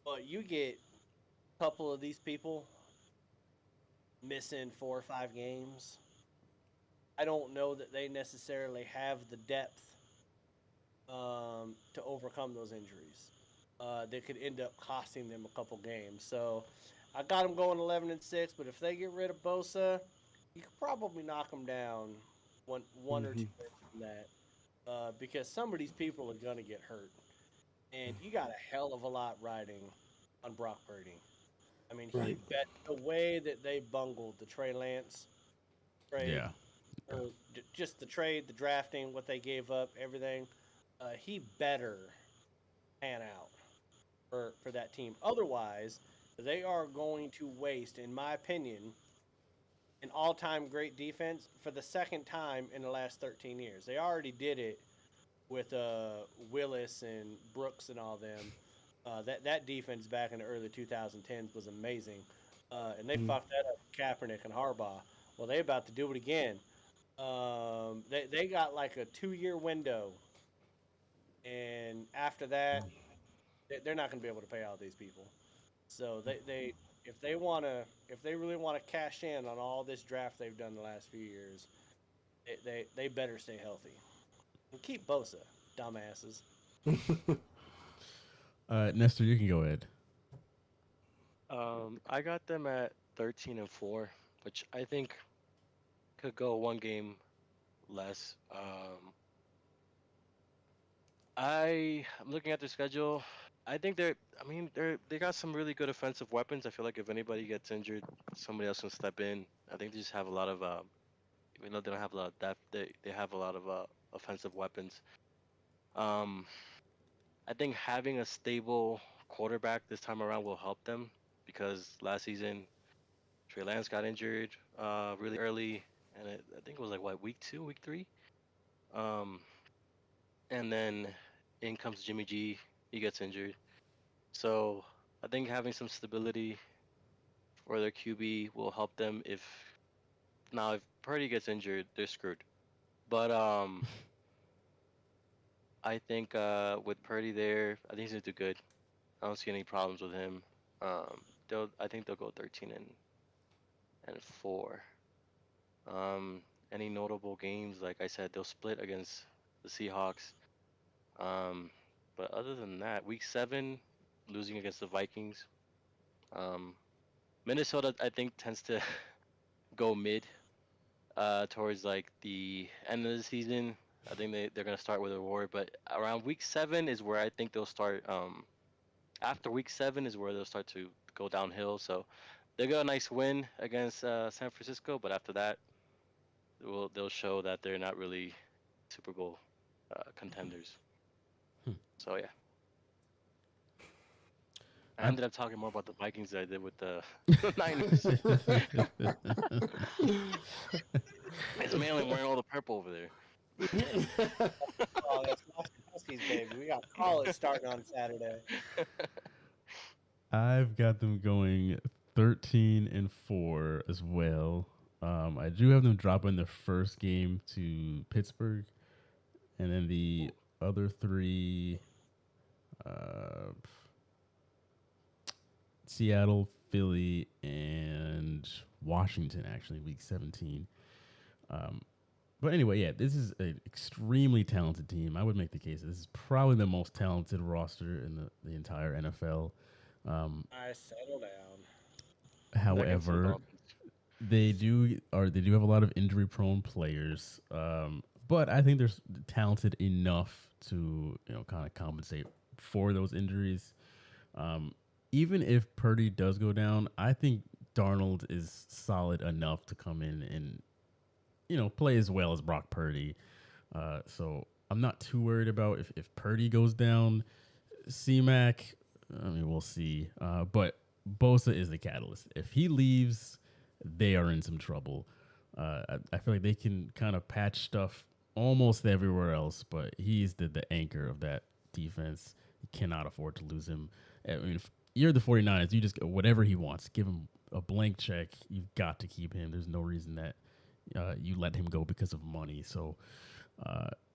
But you get a couple of these people missing 4 or 5 games. I don't know that they necessarily have the depth to overcome those injuries. That could end up costing them a couple games. So I got them going 11-6. But if they get rid of Bosa, you could probably knock them down one or two wins from that. Because some of these people are gonna get hurt, and you got a hell of a lot riding on Brock Purdy. I mean, he bet the way that they bungled the Trey Lance trade, Yeah. or just the trade, the drafting, what they gave up, everything. He better pan out for that team. Otherwise, they are going to waste, in my opinion, an all-time great defense for the second time in the last 13 years. They already did it with Willis and Brooks and all them. That defense back in the early 2010s was amazing, and they fucked that up with Kaepernick and Harbaugh. Well, they about to do it again. They got like a 2-year window, and after that, they're not going to be able to pay all these people. So if they really want to cash in on all this draft they've done the last few years, they better stay healthy and keep Bosa, dumbasses. Nestor, you can go ahead. I got them at 13-4, which I think could go one game less. I'm looking at their schedule. I think they got some really good offensive weapons. I feel like if anybody gets injured, somebody else can step in. I think they just have a lot of even though they don't have a lot of depth, they have a lot of offensive weapons. I think having a stable quarterback this time around will help them because last season Trey Lance got injured really early, and I think it was like what, week 2, week 3, um, and then in comes Jimmy G. He gets injured, so I think having some stability for their QB will help them. If Purdy gets injured, they're screwed. But I think with Purdy there, I think he's gonna do good. I don't see any problems with him. I think they'll go 13-4. Um, any notable games? Like I said, they'll split against the Seahawks. Um, but other than that, week 7, losing against the Vikings. Um, Minnesota, I think, tends to go mid towards like the end of the season. I think they're gonna start with a roar, but around week 7 is where I think they'll start. After week 7 is where they'll start to go downhill. So they got a nice win against San Francisco, but after that, they'll show that they're not really Super Bowl contenders. So yeah. I ended up talking more about the Vikings than I did with the Niners. It's mainly wearing all the purple over there. Oh, that's Huskies, baby. We got college starting on Saturday. I've got them going 13-4 as well. I do have them dropping the first game to Pittsburgh, and then the other 3, Seattle, Philly, and Washington, actually, week 17. But anyway, yeah, this is an extremely talented team. I would make the case that this is probably the most talented roster in the entire NFL. I settle down. However, they do have a lot of injury-prone players, but I think they're talented enough to kind of compensate for those injuries. Even if Purdy does go down, I think Darnold is solid enough to come in and play as well as Brock Purdy. So I'm not too worried about if Purdy goes down. C-Mac, I mean, we'll see. But Bosa is the catalyst. If he leaves, they are in some trouble. I feel like they can kind of patch stuff almost everywhere else, but he's the anchor of that defense. You cannot afford to lose him. I mean, if you're the 49ers, you just whatever he wants. Give him a blank check. You've got to keep him. There's no reason that you let him go because of money. So,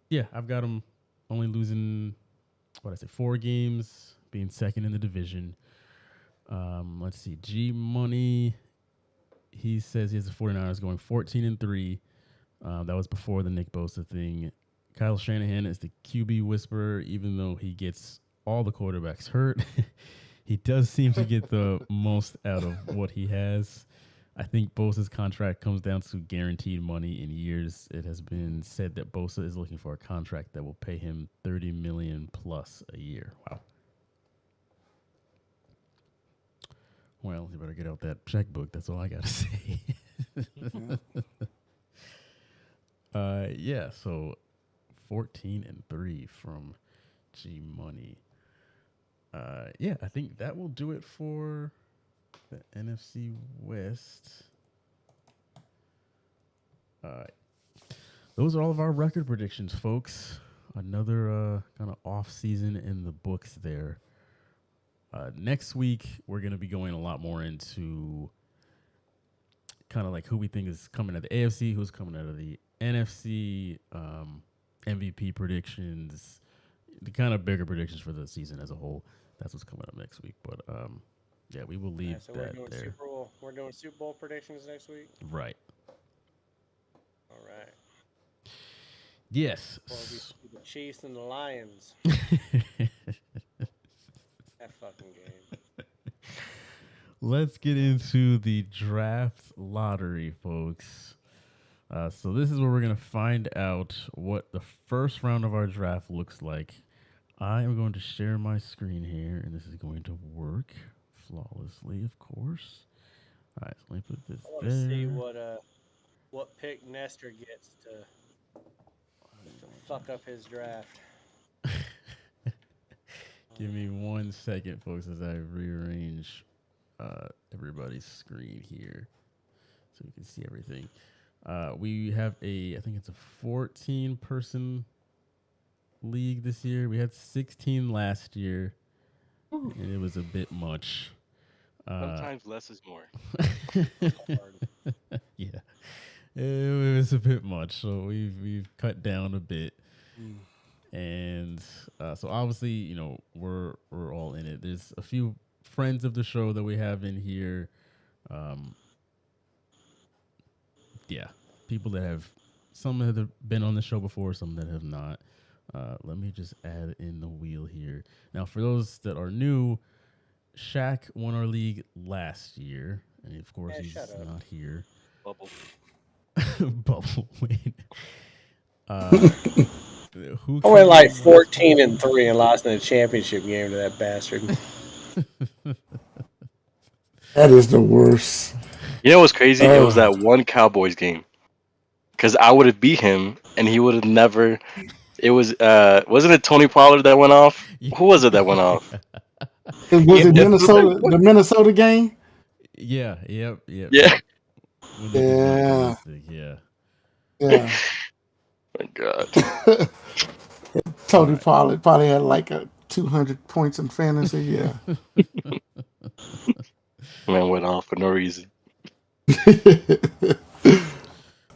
yeah, I've got him only losing, 4 games, being second in the division. Let's see. G Money, he says he has the 49ers going 14-3. That was before the Nick Bosa thing. Kyle Shanahan is the QB whisperer, even though he gets all the quarterbacks hurt. He does seem to get the most out of what he has. I think Bosa's contract comes down to guaranteed money in years. It has been said that Bosa is looking for a contract that will pay him $30 million plus a year. Wow. Well, you better get out that checkbook. That's all I got to say. Yeah, so 14-3 from G Money. Yeah, I think that will do it for the NFC West. Those are all of our record predictions, folks. Another kind of off season in the books there. Next week, we're going to be going a lot more into kind of like who we think is coming out of the AFC, who's coming out of the NFC, MVP predictions, the kind of bigger predictions for the season as a whole. That's what's coming up next week. But yeah, we will leave so that we're doing there. We're doing Super Bowl predictions next week. Right. All right. Yes. Or we the Chiefs and the Lions. That fucking game. Let's get into the draft lottery, folks. So this is where we're going to find out what the first round of our draft looks like. I am going to share my screen here, and this is going to work flawlessly, of course. All right, so let me put this I want there. to see what pick Nestor gets to fuck up his draft. Give me 1 second, folks, as I rearrange everybody's screen here so we can see everything. We have I think it's a 14-person league this year. We had 16 last year, and it was a bit much. Sometimes less is more. Yeah, it was a bit much, so we've cut down a bit. And so obviously, we're all in it. There's a few friends of the show that we have in here. Yeah, people that have, some that have been on the show before, some that have not. Let me just add in the wheel here. Now, for those that are new, Shaq won our league last year, and of course he's not here. Bubble. Bubble win. Who I went came like in 14-3 and lost in the championship game to that bastard. That is the worst. You know what's crazy? It was Oh, that one Cowboys game. Because I would have beat him, and he would have never. It was wasn't it Tony Pollard that went off? Who was it that went off? was it Yeah, Minnesota? The Minnesota game? Yeah, yep. yeah. When they did not Yeah, ballistic, yeah. yeah. My God. Tony Pollard probably had like 200 points in fantasy. Yeah. Man went off for no reason.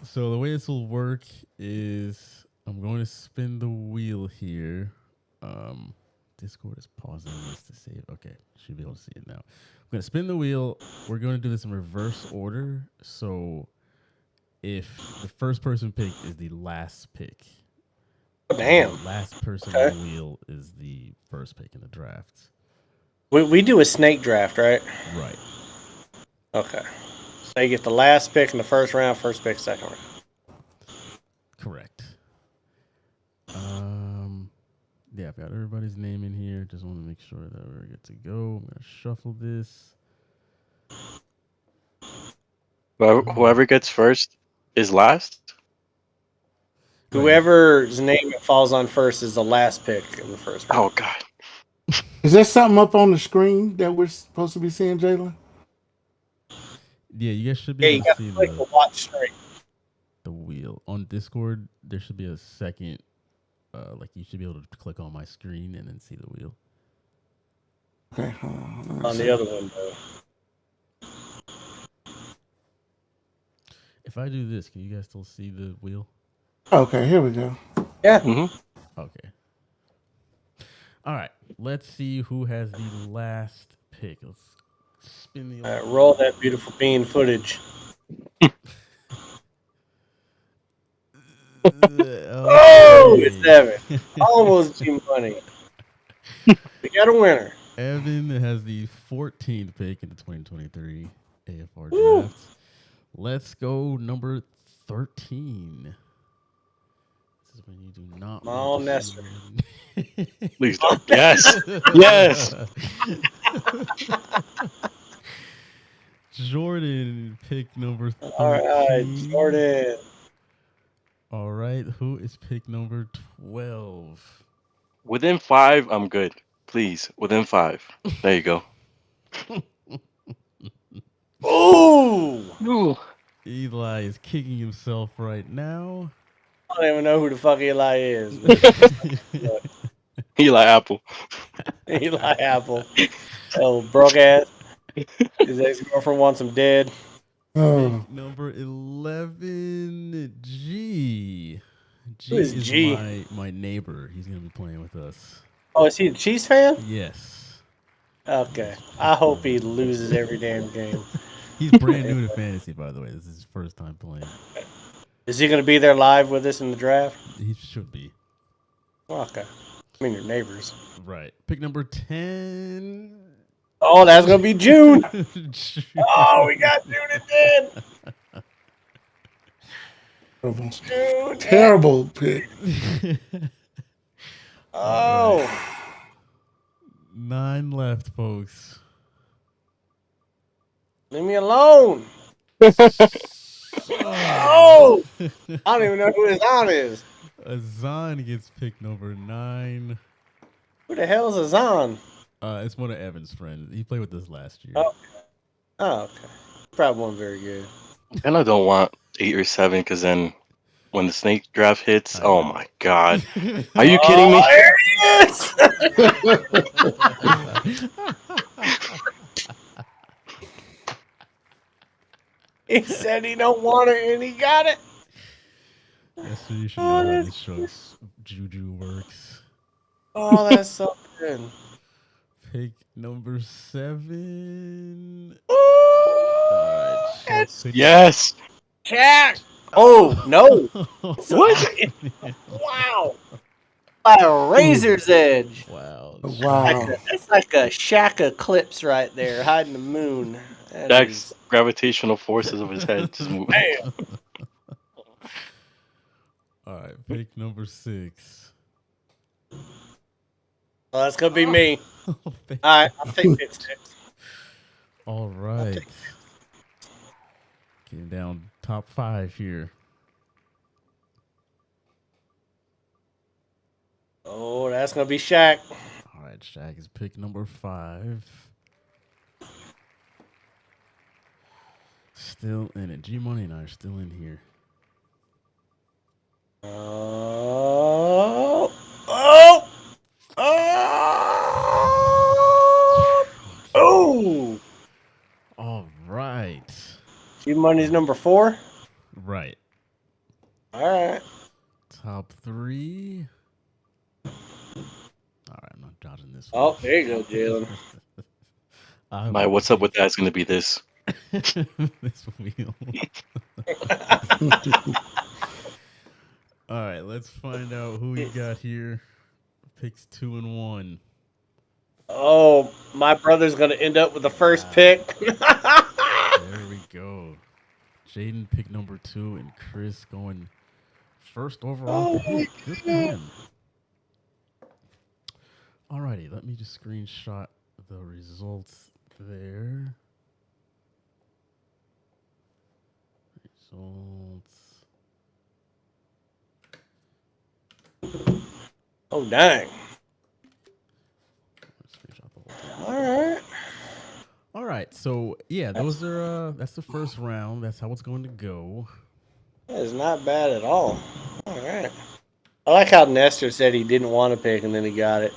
So the way this will work is I'm going to spin the wheel here. Discord is pausing this to save. Okay, should be able to see it now. I'm going to spin the wheel. We're going to do this in reverse order. So if the first person picked is the last pick, Damn. the last person Okay. on the wheel is the first pick in the draft. We do a snake draft, right? Right. Okay. So you get the last pick in the first round, first pick, second round. Correct. Yeah, I've got everybody's name in here. Just want to make sure that we're good to go. I'm going to shuffle this. Whoever gets first is last. Whoever's name it falls on first is the last pick in the first round. Oh God. Is there something up on the screen that we're supposed to be seeing, Jalen? Yeah, you guys should be Yeah, you able got to see to click the watch straight. the wheel. On Discord, there should be a second, like you should be able to click on my screen and then see the wheel. Okay, hold on. On the other one, though. If I do this, can you guys still see the wheel? Okay, here we go. Yeah. Mm-hmm. Okay. All right. Let's see who has the last pick. Let's spin the. All right, roll that beautiful bean footage. Oh, it's Evan. Almost G Money. We got a winner. Evan has the 14th pick in the 2023 AFR Woo. draft. Let's go number 13. This is when you do not. Mal Nestor. Please don't. Yes. Yes. Jordan, pick number 13. All right, Jordan. All right, who is pick number 12? Within 5, I'm good. Please, within 5. There you go. Ooh. Eli is kicking himself right now. I don't even know who the fuck Eli is. Eli Apple. Eli Apple. Oh, broke ass. His ex-girlfriend wants him dead. Oh, Pick number 11, G. Who is G? My neighbor. He's going to be playing with us. Oh, is he a Chiefs fan? Yes. Okay. I hope he loses every damn game. He's brand new to fantasy, by the way. This is his first time playing. Is he going to be there live with us in the draft? He should be. Okay. I mean, your neighbors. Right. Pick number 10. Oh, that's going to be June. Oh, we got June at 10. June. terrible pick. Oh. 9 left, folks. Leave me alone. Oh. I don't even know who his aunt is. Azan gets pick number 9. Who the hell is Azan? It's one of Evan's friends. He played with us last year. Oh, okay. Probably wasn't very good. And I don't want 8 or 7 because then when the snake draft hits, oh my God. Are you kidding me? There he is. He said he don't want it and he got it. That's so you should know how this show's juju works. Oh, that's so good. Pick number 7. Yes. Jack. Oh, no. What? Wow. By a razor's edge. Wow. Wow. That's like a shack of clips right there, hiding the moon. That Jack's is- gravitational forces of his head just moving. Damn. All right, pick number 6. Well, that's gonna be me. Oh, All right, I'll take pick 6. all right. Getting down top 5 here. Oh, that's gonna be Shaq. All right, Shaq is pick number 5. Still in it. G Money and I are still in here. Oh. All right. G Money's number 4. Right. All right. Top 3. All right, I'm not dodging this one. Oh, there you go, Jalen. My what's up with that is going to be this. This wheel. All right, let's find out who we got here. Picks 2 and 1. Oh, my brother's gonna end up with the first pick. There we go. Jaden pick number 2 and Chris going first overall. Good for him. Alrighty, let me just screenshot the results there. Results. Oh, dang. Screenshot the whole thing. All right. All right, so yeah, those are that's the first round. That's how it's going to go. That is not bad at all. All right. I like how Nestor said he didn't want to pick and then he got it.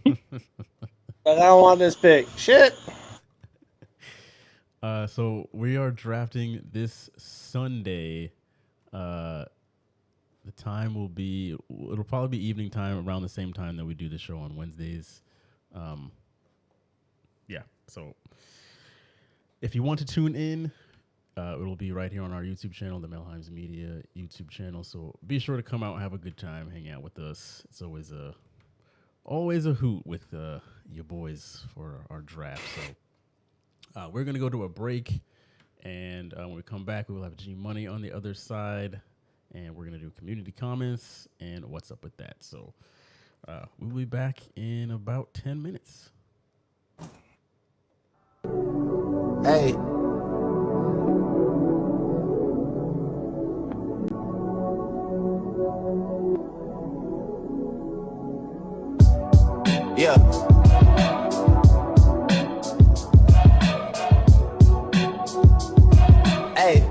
Like, I don't want this pick. Shit. So we are drafting this Sunday. The time will be, it'll probably be evening time around the same time that we do the show on Wednesdays. Yeah, so if you want to tune in, it'll be right here on our YouTube channel, the Melheims Media YouTube channel. So be sure to come out and have a good time, hang out with us. It's always a hoot with your boys for our draft. So we're gonna go to a break, and when we come back, we will have G Money on the other side, and we're gonna do community comments and what's up with that. So we'll be back in about 10 minutes. Hey. Yeah. Hey.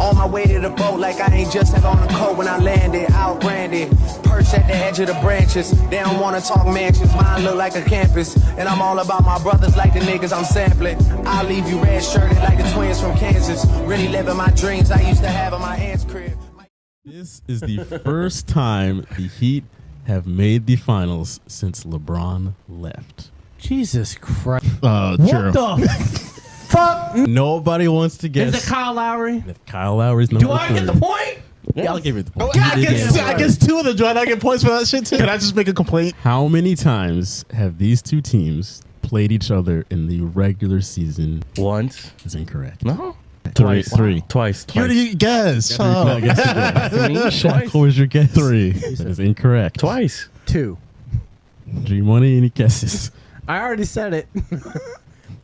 On my way to the boat like I ain't just had on a coat when I landed, out branded. Perched at the edge of the branches. They don't wanna talk mansions, mine look like a campus. And I'm all about my brothers like the niggas I'm sampling. I'll leave you red shirted like the twins from Kansas. Really living my dreams I used to have in my aunt's crib. This is the first time the Heat have made the finals since LeBron left. Jesus Christ. True. What the fuck? Nobody wants to guess. Is it Kyle Lowry? If Kyle Lowry's number Do I get the point? Yeah, I'll give you the point. I guess 2 of them. Do I not get points for that shit too? Can I just make a complaint? How many times have these two teams played each other in the regular season? Once. Is incorrect. No. Three. Twice. You already guessed. Shaq, what was your guess? 3. That is incorrect. Twice. 2. G Money, any guesses? I already said it.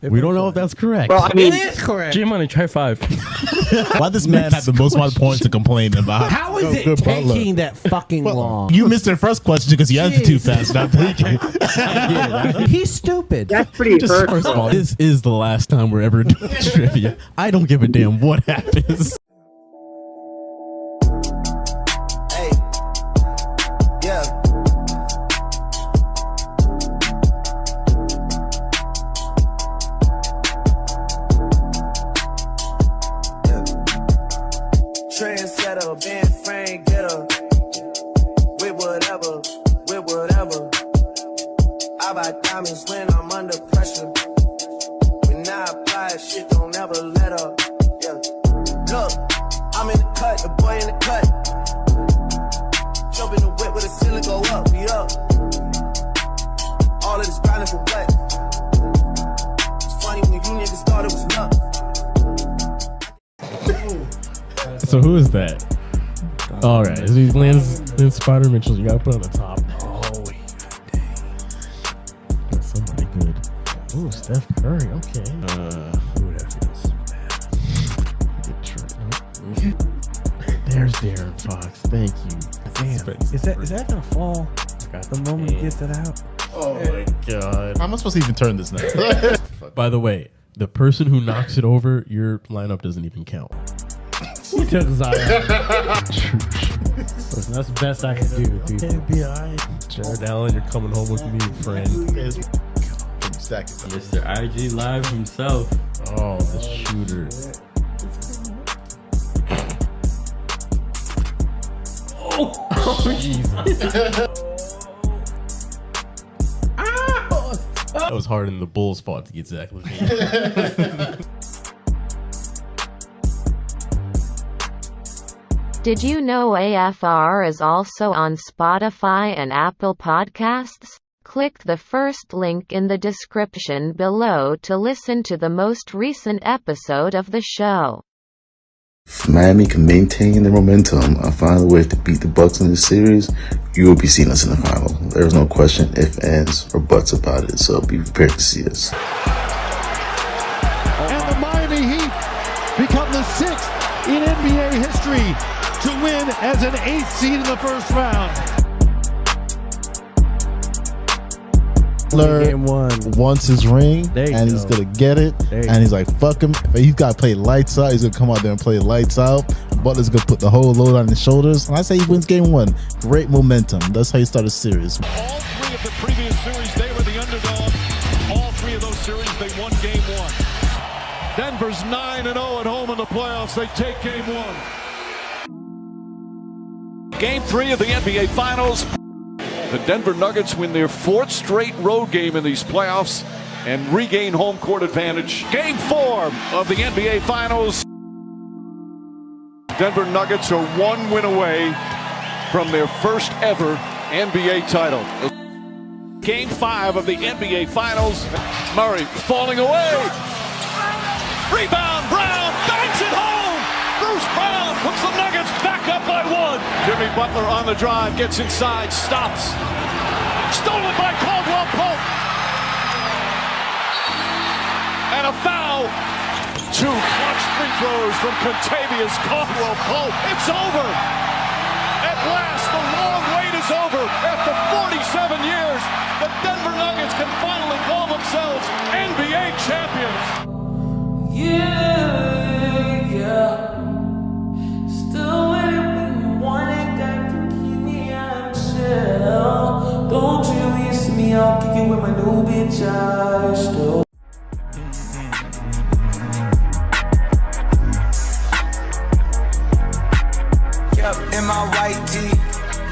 We don't know if that's correct. Well, I mean, It is correct. G Money, try 5. Why this man have the most amount of points to complain about? How is it taking that fucking long? You missed their first question because you answered too fast. Not thinking. He's stupid. that's pretty Just, first of all, this is the last time we're ever doing trivia. I don't give a damn what happens. Hey. Yeah. Trendsetter, band frame getter. With whatever. I buy diamonds when I'm under pressure. When I apply, shit don't ever let up. Yeah. Look, I'm in the cut, the boy in the cut. Jump in the whip with a ceiling go up, be up. All of this grinding for what? It's funny when you niggas thought it was luck. So who is that? All right, he's Lance Spider Mitchell. You gotta put on the top. Oh, got somebody good. Ooh, Steph Curry. Okay. Ooh, that feels bad. There's Darren Fox. Thank you. Damn. Is that gonna fall the moment he gets it out? Oh my god. How am I supposed to even turn this now? By the way, the person who knocks it over, your lineup doesn't even count. He took Zion. Listen, that's the best I can do, people. Can't be alright. Jared Allen, you're coming home with me, friend. Mr. IG Live himself. Oh, the shooter. Oh, Jesus. That was hard in the Bulls' fault to get Zach LaVine. Did you know AFR is also on Spotify and Apple Podcasts? Click the first link in the description below to listen to the most recent episode of the show. If Miami can maintain their momentum and find a way to beat the Bucks in this series, you will be seeing us in the final. There is no question, ifs, ands, or buts about it, so be prepared to see us. And the Miami Heat become the 6th in NBA history to win as an 8th seed in the first round. Game wants his ring, and he's gonna get it, and he's like, fuck him. He's gotta play lights out. He's gonna come out there and play lights out. Butler's gonna put the whole load on his shoulders, and I say he wins game 1. Great momentum. That's how you start a series. All 3 of the previous series, they were the underdog. All 3 of those series, they won game 1. Denver's 9-0 at home in the playoffs. They take game 1. Game 3 of the NBA Finals. The Denver Nuggets win their 4th straight road game in these playoffs and regain home court advantage. Game 4 of the NBA Finals. Denver Nuggets are 1 win away from their first ever NBA title. Game 5 of the NBA Finals. Murray falling away. Rebound, Brown banks it home. Bruce Brown puts the Nuggets back up by 1. Jimmy Butler on the drive, gets inside, stops. Stolen by Caldwell Pope. And a foul. 2 clutch free throws from Contavious Caldwell Pope. It's over. At last, the long wait is over. After 47 years, the Denver Nuggets can finally call themselves NBA champions. Yeah. Still waiting when you want it, got to keep me on chill. Don't you release me, I'll kick it with my new bitch, I still. Yep, in my white tee,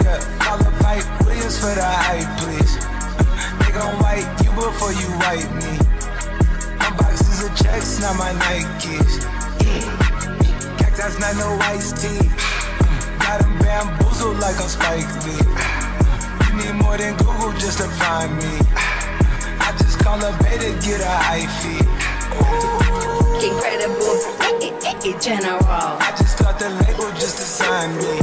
yeah, call up Mike Williams for the hype, please. They gon' wipe you before you wipe me. My boxes of checks, not my Nikes. Cactus, not no iced tea. Got them bamboozled like a Spike Lee. You need more than Google just to find me. I just call a beta, get a hyphy. Incredible, general. I just got the label just to sign me.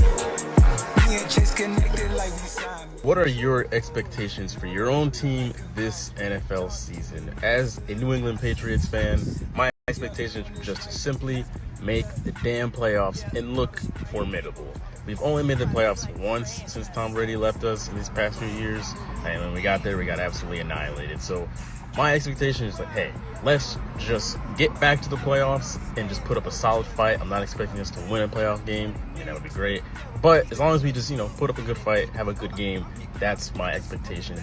Me and Chase connected like we signed me. What are your expectations for your own team this NFL season? As a New England Patriots fan, my expectations are just to simply make the damn playoffs and look formidable. We've only made the playoffs once since Tom Brady left us in these past few years, and when we got there, we got absolutely annihilated. So my expectation is like, hey, let's just get back to the playoffs and just put up a solid fight. I'm not expecting us to win a playoff game, and that would be great. But as long as we just, put up a good fight, have a good game, that's my expectation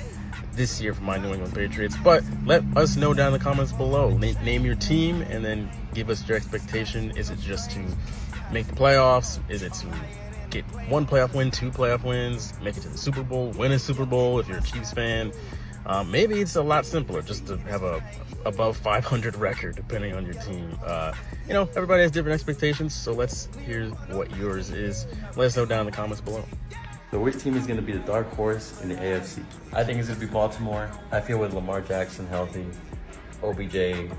this year for my New England Patriots. But let us know down in the comments below. Name your team and then give us your expectation. Is it just to make the playoffs? Is it to get 1 playoff win, 2 playoff wins, make it to the Super Bowl, win a Super Bowl if you're a Chiefs fan? Maybe it's a lot simpler just to have a above 500 record, depending on your team. Everybody has different expectations, so let's hear what yours is. Let us know down in the comments below. So which team is going to be the dark horse in the AFC? I think it's going to be Baltimore. I feel with Lamar Jackson healthy, OBJ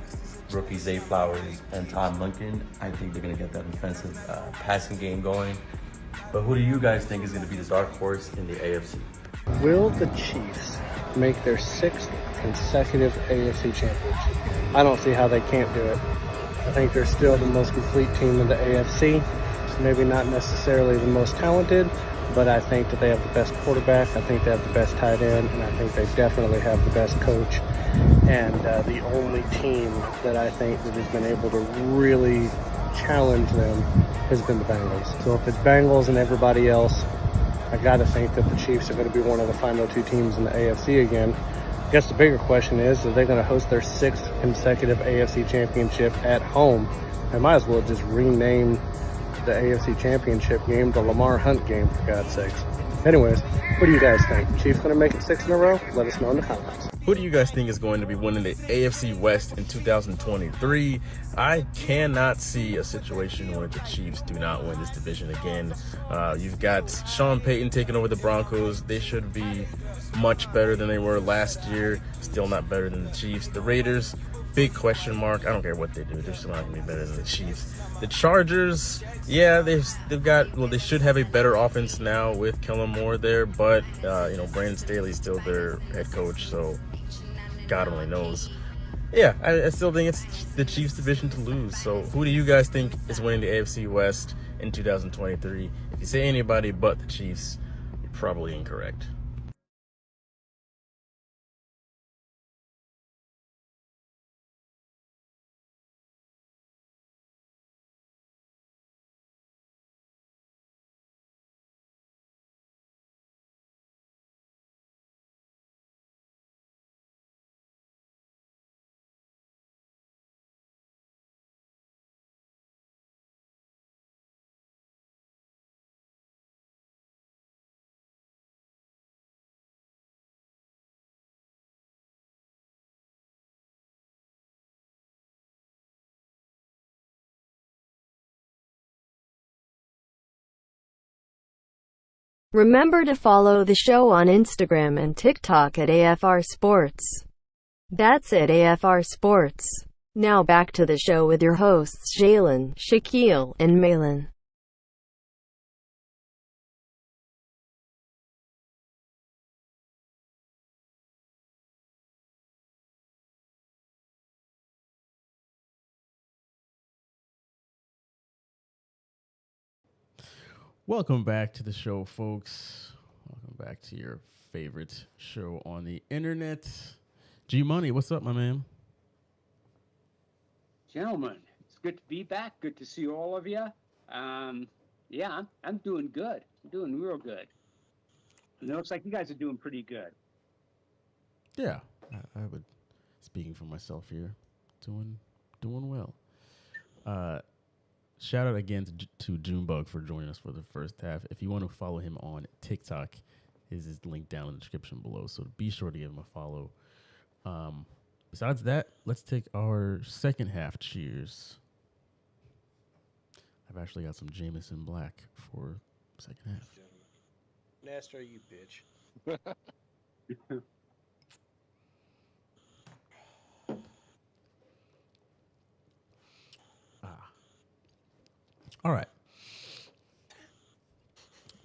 rookie Zay Flowers and Todd Lincoln, I think they're going to get that defensive passing game going. But who do you guys think is going to be the dark horse in the AFC? Will the Chiefs make their 6th consecutive AFC championship? I don't see how they can't do it. I think they're still the most complete team in the AFC. Maybe not necessarily the most talented, but I think that they have the best quarterback. I think they have the best tight end, and I think they definitely have the best coach. And the only team that I think that has been able to really challenge them has been the Bengals. So if it's Bengals and everybody else, I got to think that the Chiefs are going to be one of the final 2 teams in the AFC again. I guess the bigger question is, are they going to host their 6th consecutive AFC championship at home? They might as well just rename the AFC championship game the Lamar Hunt game, for God's sakes. Anyways, what do you guys think? Chiefs going to make it 6 in a row? Let us know in the comments. Who do you guys think is going to be winning the AFC West in 2023? I cannot see a situation where the Chiefs do not win this division again. You've got Sean Payton taking over the Broncos. They should be much better than they were last year. Still not better than the Chiefs. The Raiders, big question mark. I don't care what they do. They're still not going to be better than the Chiefs. The Chargers, yeah, they should have a better offense now with Kellen Moore there, but, Brandon Staley's still their head coach, so God only knows. Yeah, I still think it's the Chiefs' division to lose. So who do you guys think is winning the AFC West in 2023? If you say anybody but the Chiefs, you're probably incorrect. Remember to follow the show on Instagram and TikTok at AFR Sports. That's it, AFR Sports. Now back to the show with your hosts Jalen, Shaquille, and Malin. Welcome back to the show, folks. Welcome back to your favorite show on the internet. G Money, what's up, my man? Gentlemen, it's good to be back. Good to see all of you. Yeah, I'm doing good. I'm doing real good. And it looks like you guys are doing pretty good. Yeah, I would, speaking for myself here, doing well. Shout out again to Junebug for joining us for the first half. If you want to follow him on TikTok, his is linked down in the description below. So be sure to give him a follow. Besides that, let's take our second half cheers. I've actually got some Jameson Black for second half. Nestor, you bitch. All right.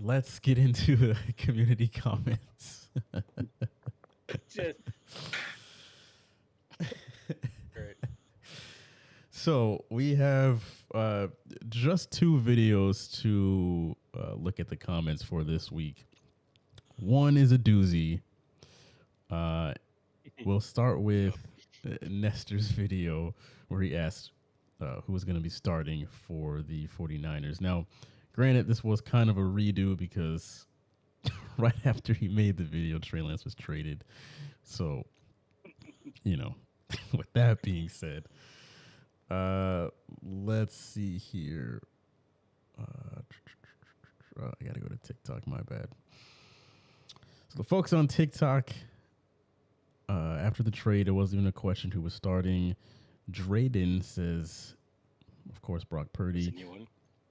Let's get into the community comments. Just great. So we have just 2 videos to look at the comments for this week. One is a doozy. We'll start with Nestor's video where he asked who was going to be starting for the 49ers. Now, granted, this was kind of a redo because right after he made the video, Trey Lance was traded. So, with that being said, let's see here. I got to go to TikTok, my bad. So the folks on TikTok, after the trade, it wasn't even a question who was starting. Drayden says, of course, Brock Purdy. That's a new one.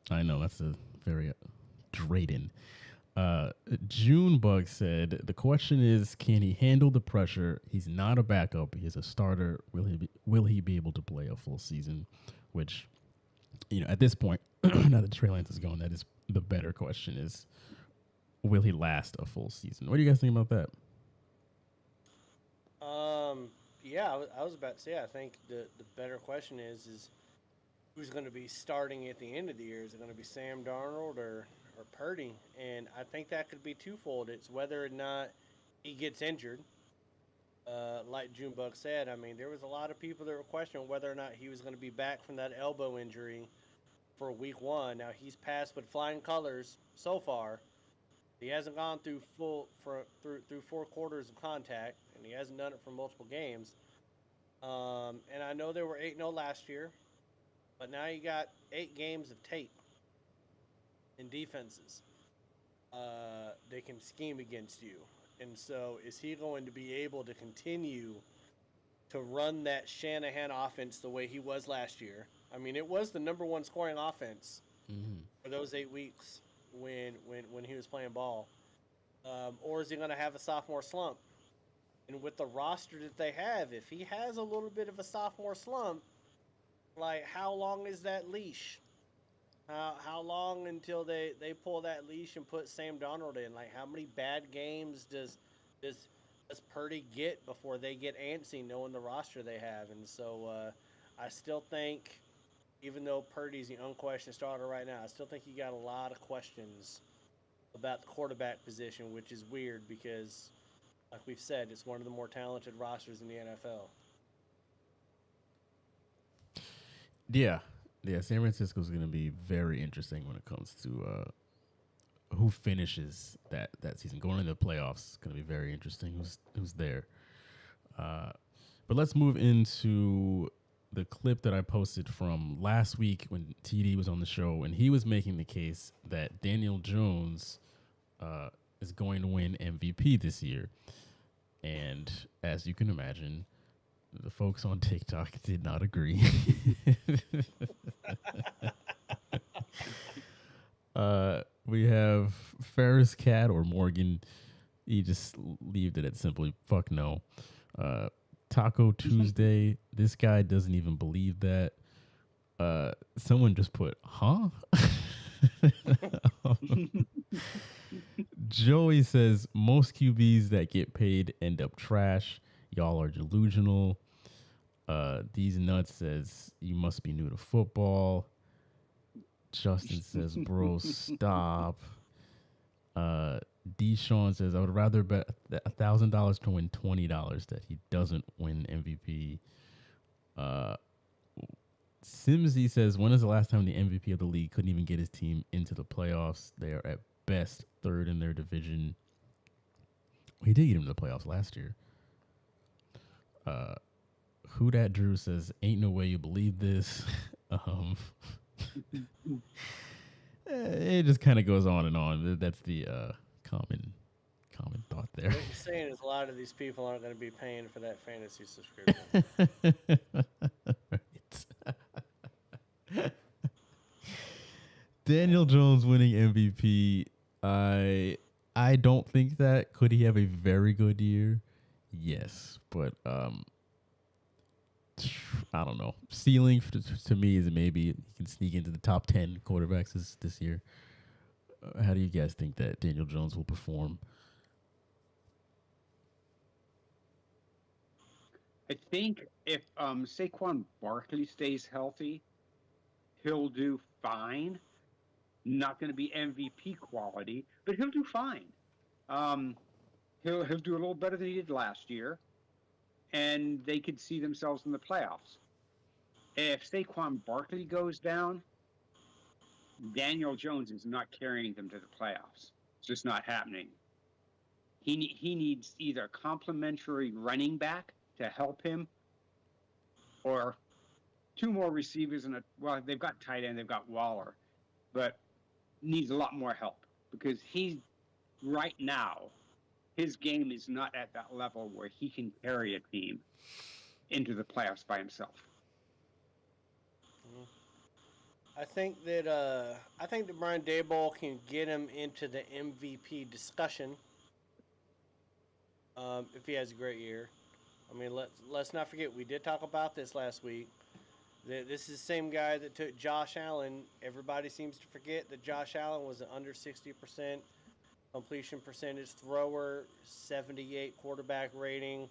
I know, that's a very Drayden. Junebug said the question is, can he handle the pressure? He's not a backup. He's a starter. Will he be able to play a full season? Which, at this point, now that Trey Lance is gone, that is the better question: is will he last a full season? What do you guys think about that? Yeah, I was about to say. I think the better question is who's going to be starting at the end of the year? Is it going to be Sam Darnold or Purdy? And I think that could be twofold. It's whether or not he gets injured. Like Junebug said, I mean, there was a lot of people that were questioning whether or not he was going to be back from that elbow injury for week 1. Now he's passed with flying colors so far. He hasn't gone through through 4 quarters of contact, and he hasn't done it for multiple games. And I know they were 8-0 last year, but now you got 8 games of tape and defenses. They can scheme against you. And so is he going to be able to continue to run that Shanahan offense the way he was last year? I mean, it was the number 1 scoring offense for those 8 weeks when he was playing ball. Or is he going to have a sophomore slump? And with the roster that they have, if he has a little bit of a sophomore slump, like, how long is that leash? How long until they pull that leash and put Sam Darnold in? Like, how many bad games does Purdy get before they get antsy knowing the roster they have? And so I still think, even though Purdy's the unquestioned starter right now, I still think you got a lot of questions about the quarterback position, which is weird because, like we've said, it's one of the more talented rosters in the NFL. Yeah, San Francisco's going to be very interesting when it comes to who finishes that season. Going into the playoffs is going to be very interesting. Who's there? But let's move into the clip that I posted from last week when TD was on the show, and he was making the case that Daniel Jones is going to win MVP this year. And as you can imagine, the folks on TikTok did not agree. We have Ferris Cat or Morgan. He just leaved it at simply fuck no. Taco Tuesday. This guy doesn't even believe that. Someone just put, huh? Joey says most QBs that get paid end up trash. Y'all are delusional. These nuts says you must be new to football. Justin says, bro, stop. Deshaun says I would rather bet $1,000 to win $20 that he doesn't win MVP. Simsy says, when is the last time the MVP of the league couldn't even get his team into the playoffs? They are at best 3rd in their division. He did get him to the playoffs last year. Who Dat Drew says, ain't no way you believe this. It just kind of goes on and on. That's the common thought there. What you're saying is a lot of these people aren't going to be paying for that fantasy subscription. Daniel Jones winning MVP. I don't think that. Could he have a very good year? Yes, but I don't know. Ceiling to me is maybe he can sneak into the top 10 quarterbacks this year. How do you guys think that Daniel Jones will perform? I think if Saquon Barkley stays healthy, he'll do fine. Not going to be MVP quality, but he'll do fine. He'll do a little better than he did last year, and they could see themselves in the playoffs. If Saquon Barkley goes down, Daniel Jones is not carrying them to the playoffs. It's just not happening. He needs either a complimentary running back to help him, or 2 more receivers they've got tight end, they've got Waller, but needs a lot more help because right now his game is not at that level where he can carry a team into the playoffs by himself. I think that Brian Daboll can get him into the MVP discussion if he has a great year. I mean, let's not forget we did talk about this last week. This is the same guy that took Josh Allen. Everybody seems to forget that Josh Allen was an under 60% completion percentage thrower, 78 quarterback rating.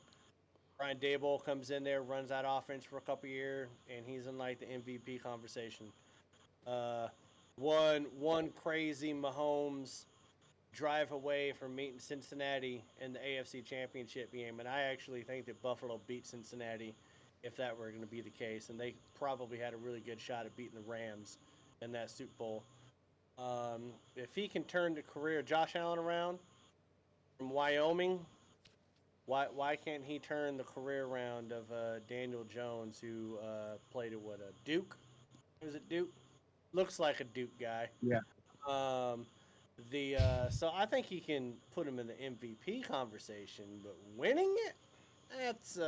Brian Daboll comes in there, runs that offense for a couple years, and he's in like the MVP conversation. Uh, one crazy Mahomes drive away from meeting Cincinnati in the AFC Championship game, and I actually think that Buffalo beat Cincinnati if that were going to be the case, and they probably had a really good shot at beating the Rams in that Super Bowl. If he can turn the career of Josh Allen around from Wyoming, why can't he turn the career around of Daniel Jones, who played at Duke? Was it Duke? Looks like a Duke guy. Yeah. So I think he can put him in the MVP conversation, but winning it, that's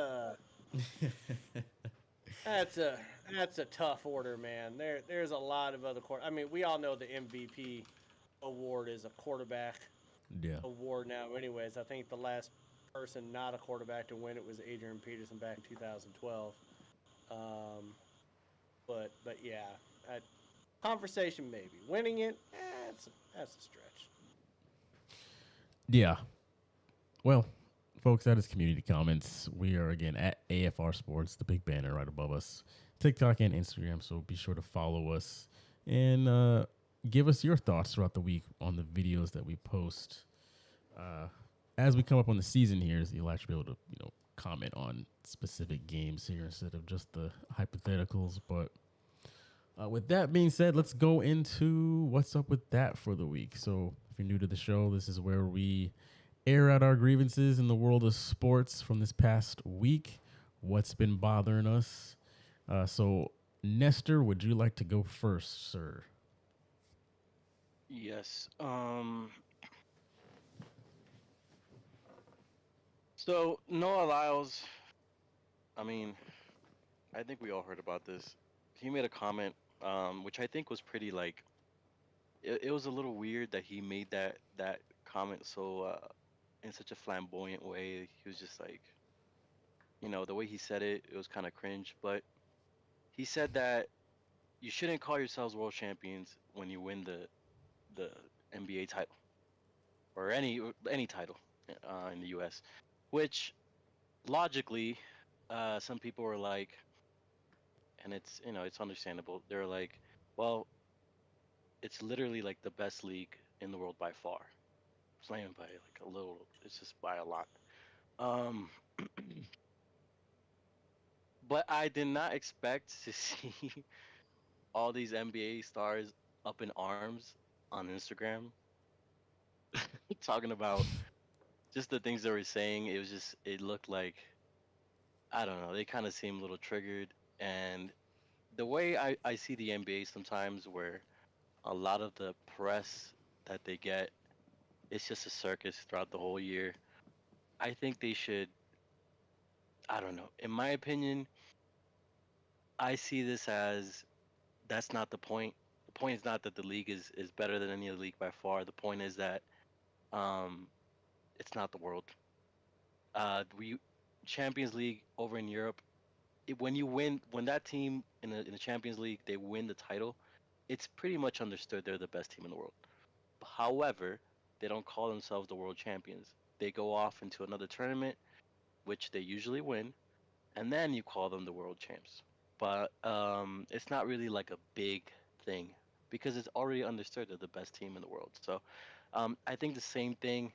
that's a that's a tough order, man. There's a lot of other I mean, we all know the MVP award is a quarterback award now. Anyways, I think the last person not a quarterback to win it was Adrian Peterson back in 2012. But yeah, conversation maybe. Winning it, that's a stretch. Yeah. Well, folks, that is community comments. We are again at AFR Sports, the big banner right above us, TikTok and Instagram. So be sure to follow us and give us your thoughts throughout the week on the videos that we post. As we come up on the season here, you'll actually be able to comment on specific games here instead of just the hypotheticals. But with that being said, let's go into what's up with that for the week. So if you're new to the show, this is where we air out our grievances in the world of sports from this past week. What's been bothering us? So Nestor, would you like to go first, sir? Yes. So Noah Lyles, I mean, I think we all heard about this. He made a comment, which I think was pretty like. It was a little weird that he made that comment so in such a flamboyant way. He was just like, the way he said it, it was kind of cringe. But he said that you shouldn't call yourselves world champions when you win the NBA title or any title in the U.S. Which logically, some people were like, and it's understandable. They're like, well, it's literally like the best league in the world by far. It's not even by like a little. It's just by a lot. Um, but I did not expect to see all these NBA stars up in arms on Instagram talking about just the things they were saying. It looked like, I don't know, they kind of seemed a little triggered. And the way I see the NBA sometimes, where a lot of the press that they get, it's just a circus throughout the whole year. I think they should, I don't know, in my opinion, I see this as that's not the point. The point is not that the league is better than any other league by far. The point is that um, it's not the world. We Champions League over in Europe. When that team in the Champions League they win the title, it's pretty much understood they're the best team in the world. However, they don't call themselves the world champions. They go off into another tournament, which they usually win, and then you call them the world champs. But it's not really like a big thing because it's already understood they're the best team in the world. So I think the same thing.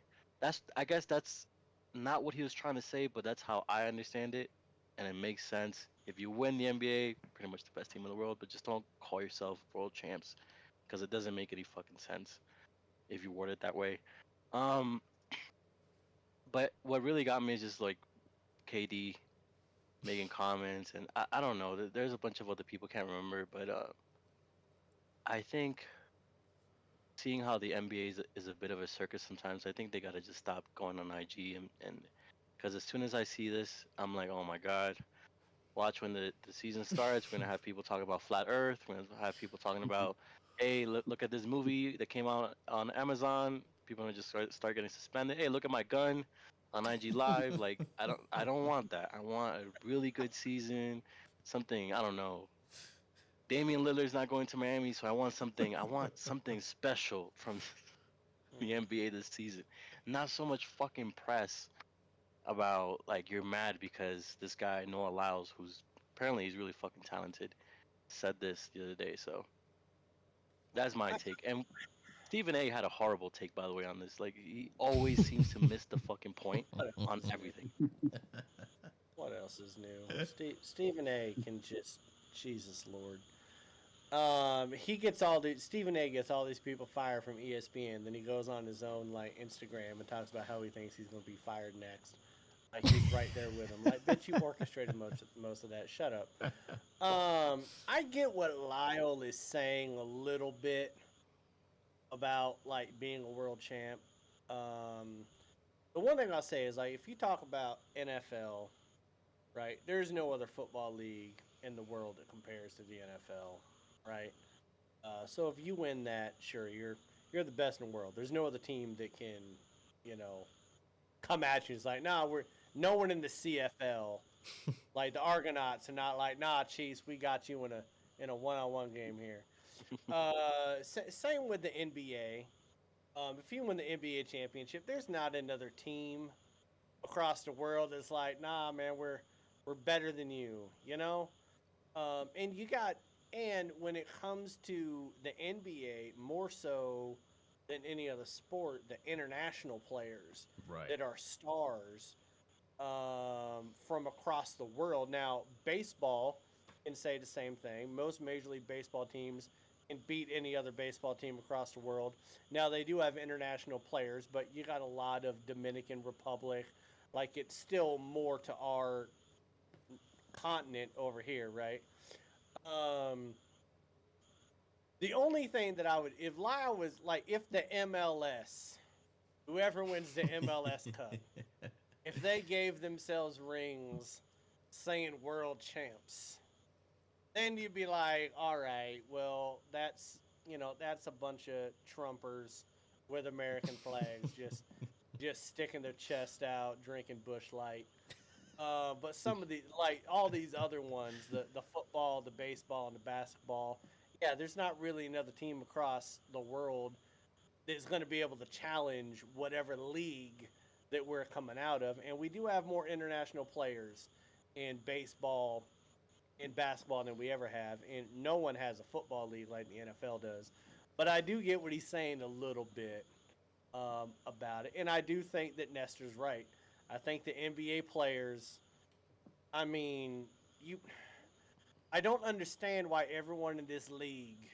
I guess that's not what he was trying to say, but that's how I understand it, and it makes sense. If you win the NBA, pretty much the best team in the world, but just don't call yourself world champs because it doesn't make any fucking sense if you word it that way. Um, but what really got me is just like KD making comments, and I don't know. There's a bunch of other people can't remember, but I think seeing how the NBA is a bit of a circus sometimes, I think they gotta just stop going on IG and because as soon as I see this, I'm like, oh my god, Watch when the season starts. We're gonna have people talking about flat Earth. We're gonna have people talking about, hey, look at this movie that came out on Amazon. People are gonna just start getting suspended. Hey, look at my gun on IG Live. Like I don't want that. I want a really good season. Something I don't know. Damian Lillard's not going to Miami, so I want something. I want something special from the NBA this season. Not so much fucking press about like you're mad because this guy Noah Lyles, who's apparently he's really fucking talented, said this the other day. So that's my take. And Stephen A had a horrible take, by the way, on this. Like he always seems to miss the fucking point on everything. What else is new? Stephen A can just Jesus Lord. He gets all these Stephen A gets all these people fired from ESPN. Then he goes on his own like Instagram and talks about how he thinks he's going to be fired next. Like he's right there with him. Like, bitch, you orchestrated most of that. Shut up. I get what Lyle is saying a little bit about like being a world champ. The one thing I'll say is like if you talk about NFL, right? There's no other football league in the world that compares to the NFL, right? So if you win that, sure, you're the best in the world. There's no other team that can, you know, come at you. It's like, nah, we're no one in the CFL, like the Argonauts, are not like, nah, Chiefs, we got you in a one-on-one game here. Same with the NBA. If you win the NBA championship, there's not another team across the world that's like, nah, man, we're better than you, you know. And when it comes to the NBA, more so than any other sport, the international players that are stars from across the world. Now, baseball can say the same thing. Most Major League Baseball teams can beat any other baseball team across the world. Now, they do have international players, but you got a lot of Dominican Republic. Like, it's still more to our continent over here, right? The only thing that I would, if Lyle was like, if the MLS, whoever wins the MLS Cup, if they gave themselves rings saying world champs, then you'd be like, all right, well, that's a bunch of Trumpers with American flags just sticking their chest out, drinking Busch Light. But some of the, like all these other ones, the football, the baseball, and the basketball, yeah, there's not really another team across the world that's going to be able to challenge whatever league that we're coming out of. And we do have more international players in baseball and basketball than we ever have. And no one has a football league like the NFL does. But I do get what he's saying a little bit about it. And I do think that Nestor's right. I think the NBA players, I mean, I don't understand why everyone in this league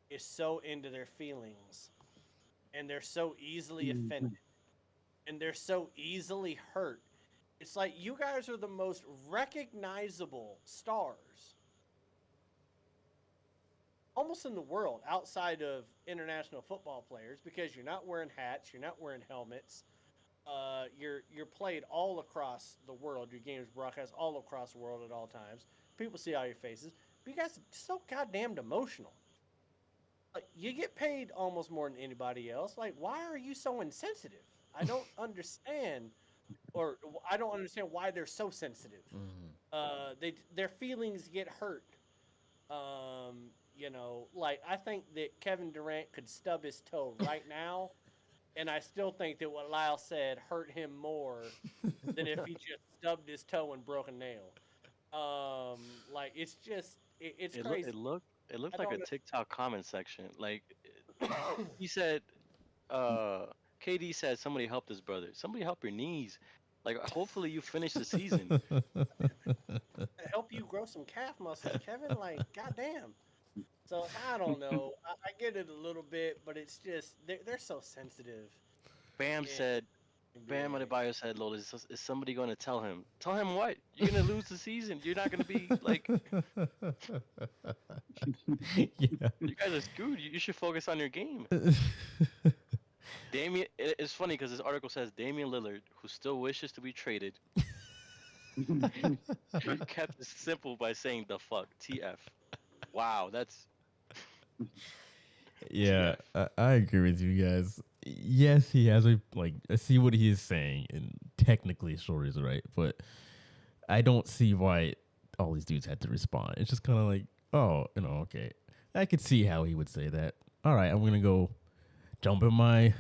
is so into their feelings and they're so easily offended and they're so easily hurt. It's like you guys are the most recognizable stars almost in the world outside of international football players because you're not wearing hats, you're not wearing helmets. You're played all across the world. Your games broadcast all across the world at all times. People see all your faces. But you guys are so goddamn emotional. Like you get paid almost more than anybody else. Like why are you so insensitive? I don't understand, or I don't understand why they're so sensitive. Their feelings get hurt. Like I think that Kevin Durant could stub his toe right now. And I still think that what Lyle said hurt him more than if he just stubbed his toe and broke a nail. Like it's just it's crazy. It looked like a TikTok comment section. Like he said, KD said somebody helped his brother. Somebody help your knees. Like hopefully you finish the season. Help you grow some calf muscles, Kevin. Like goddamn. So I don't know. I get it a little bit, but it's just they're so sensitive. Bam Adebayo said, "Lord, is somebody going to tell him? Tell him what? You're going to lose the season. You're not going to be like. Yeah. You guys are screwed. You should focus on your game." It's funny because this article says Damian Lillard, who still wishes to be traded, You kept it simple by saying the fuck. TF. Wow, that's Yeah, I agree with you guys. Yes, he has a like. I see what he is saying, and technically, sure, he's right. But I don't see why all these dudes had to respond. It's just kind of like, oh, okay. I could see how he would say that. All right, I'm gonna go jump in my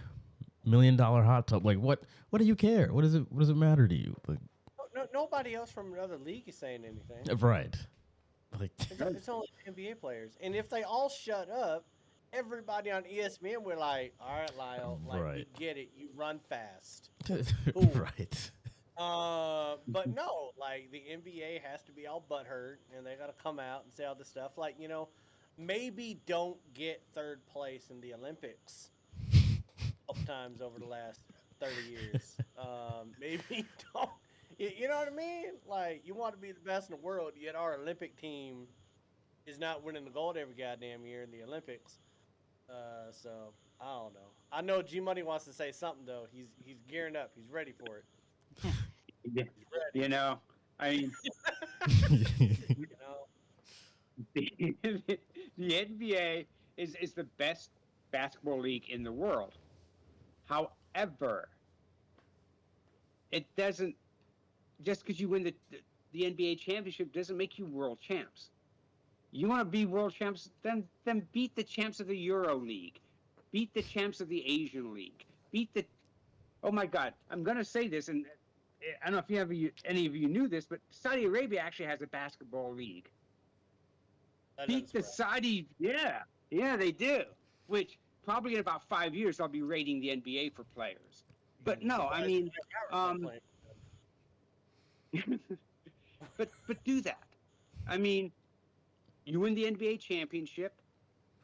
$1 million hot tub. Like, what? What do you care? What does it? What does it matter to you? Like, Nobody else from another league is saying anything. right? Like, It's only NBA players, and if they all shut up, everybody on ESPN would like, all right, Lyle, like we Right. get it, you run fast, right. but no, like the NBA has to be all butthurt, and they got to come out and say all this stuff. Like maybe don't get third place in the Olympics a couple times over the last 30 years. Maybe don't. You know what I mean? Like you want to be the best in the world, yet our Olympic team is not winning the gold every goddamn year in the Olympics. So I don't know. I know G Money wants to say something though. He's gearing up. He's ready for it. You know, I mean, the NBA is the best basketball league in the world. However, it doesn't just because you win the NBA championship doesn't make you world champs. You want to be world champs, then beat the champs of the Euro League, beat the champs of the Asian League, beat the. Oh my God, I'm gonna say this, and I don't know if any of you knew this, but Saudi Arabia actually has a basketball league. Beat the Saudi, yeah, they do. Which probably in about 5 years I'll be rating the NBA for players. But no, I mean, but do that. I mean, you win the NBA championship,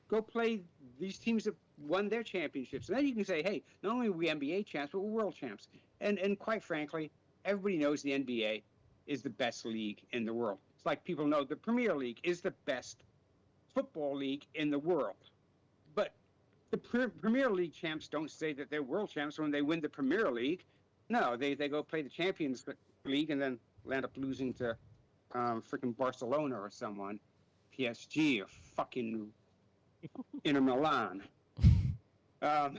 go play these teams that won their championships. And then you can say, hey, not only are we NBA champs, but we're world champs. And quite frankly, everybody knows the NBA is the best league in the world. It's like people know the Premier League is the best football league in the world. But the Premier League champs don't say that they're world champs when they win the Premier League. No, they go play the Champions League and then land up losing to freaking Barcelona or someone, PSG or fucking Inter Milan. But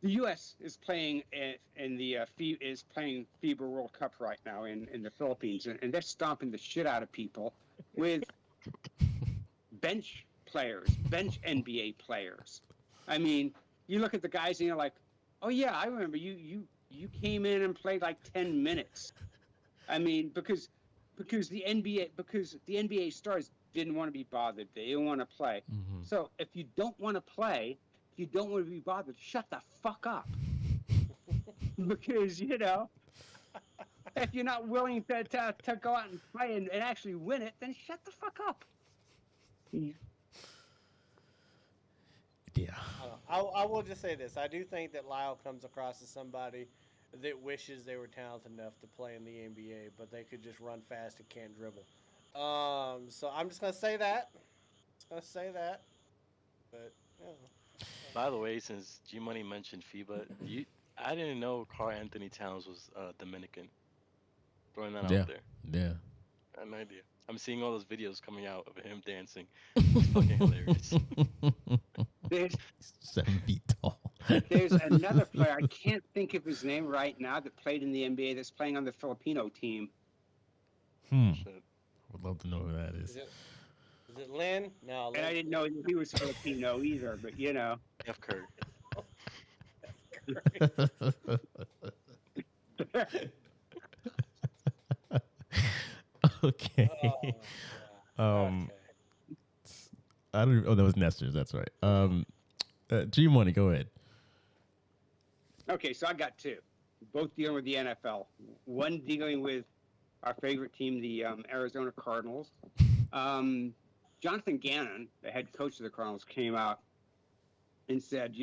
the U.S. is playing in the FIBA World Cup right now in the Philippines, and they're stomping the shit out of people with bench NBA players. I mean, you look at the guys and you're like, oh yeah, I remember you came in and played like 10 minutes. I mean, because the NBA stars didn't want to be bothered. They didn't want to play. Mm-hmm. So if you don't want to play, if you don't want to be bothered, shut the fuck up. Because, if you're not willing to go out and play and actually win it, then shut the fuck up. Yeah. I will just say this. I do think that Lyle comes across as somebody that wishes they were talented enough to play in the NBA, but they could just run fast and can't dribble. So I'm just going to say that. But, By the way, since G Money mentioned FIBA, I didn't know Carl Anthony Towns was Dominican. Throwing that out there. Yeah. I had no idea. I'm seeing all those videos coming out of him dancing. It's fucking hilarious. There's 7 feet tall. There's another player, I can't think of his name right now, that played in the NBA that's playing on the Filipino team. Would love to know who that is. Is it Lynn? No. And I didn't know he was Filipino either, but F. Curry. Okay. I don't. Oh, that was Nestor's. That's right. G Money, go ahead. Okay, so I got two, both dealing with the NFL. One dealing with our favorite team, the Arizona Cardinals. Jonathan Gannon, the head coach of the Cardinals, came out and said,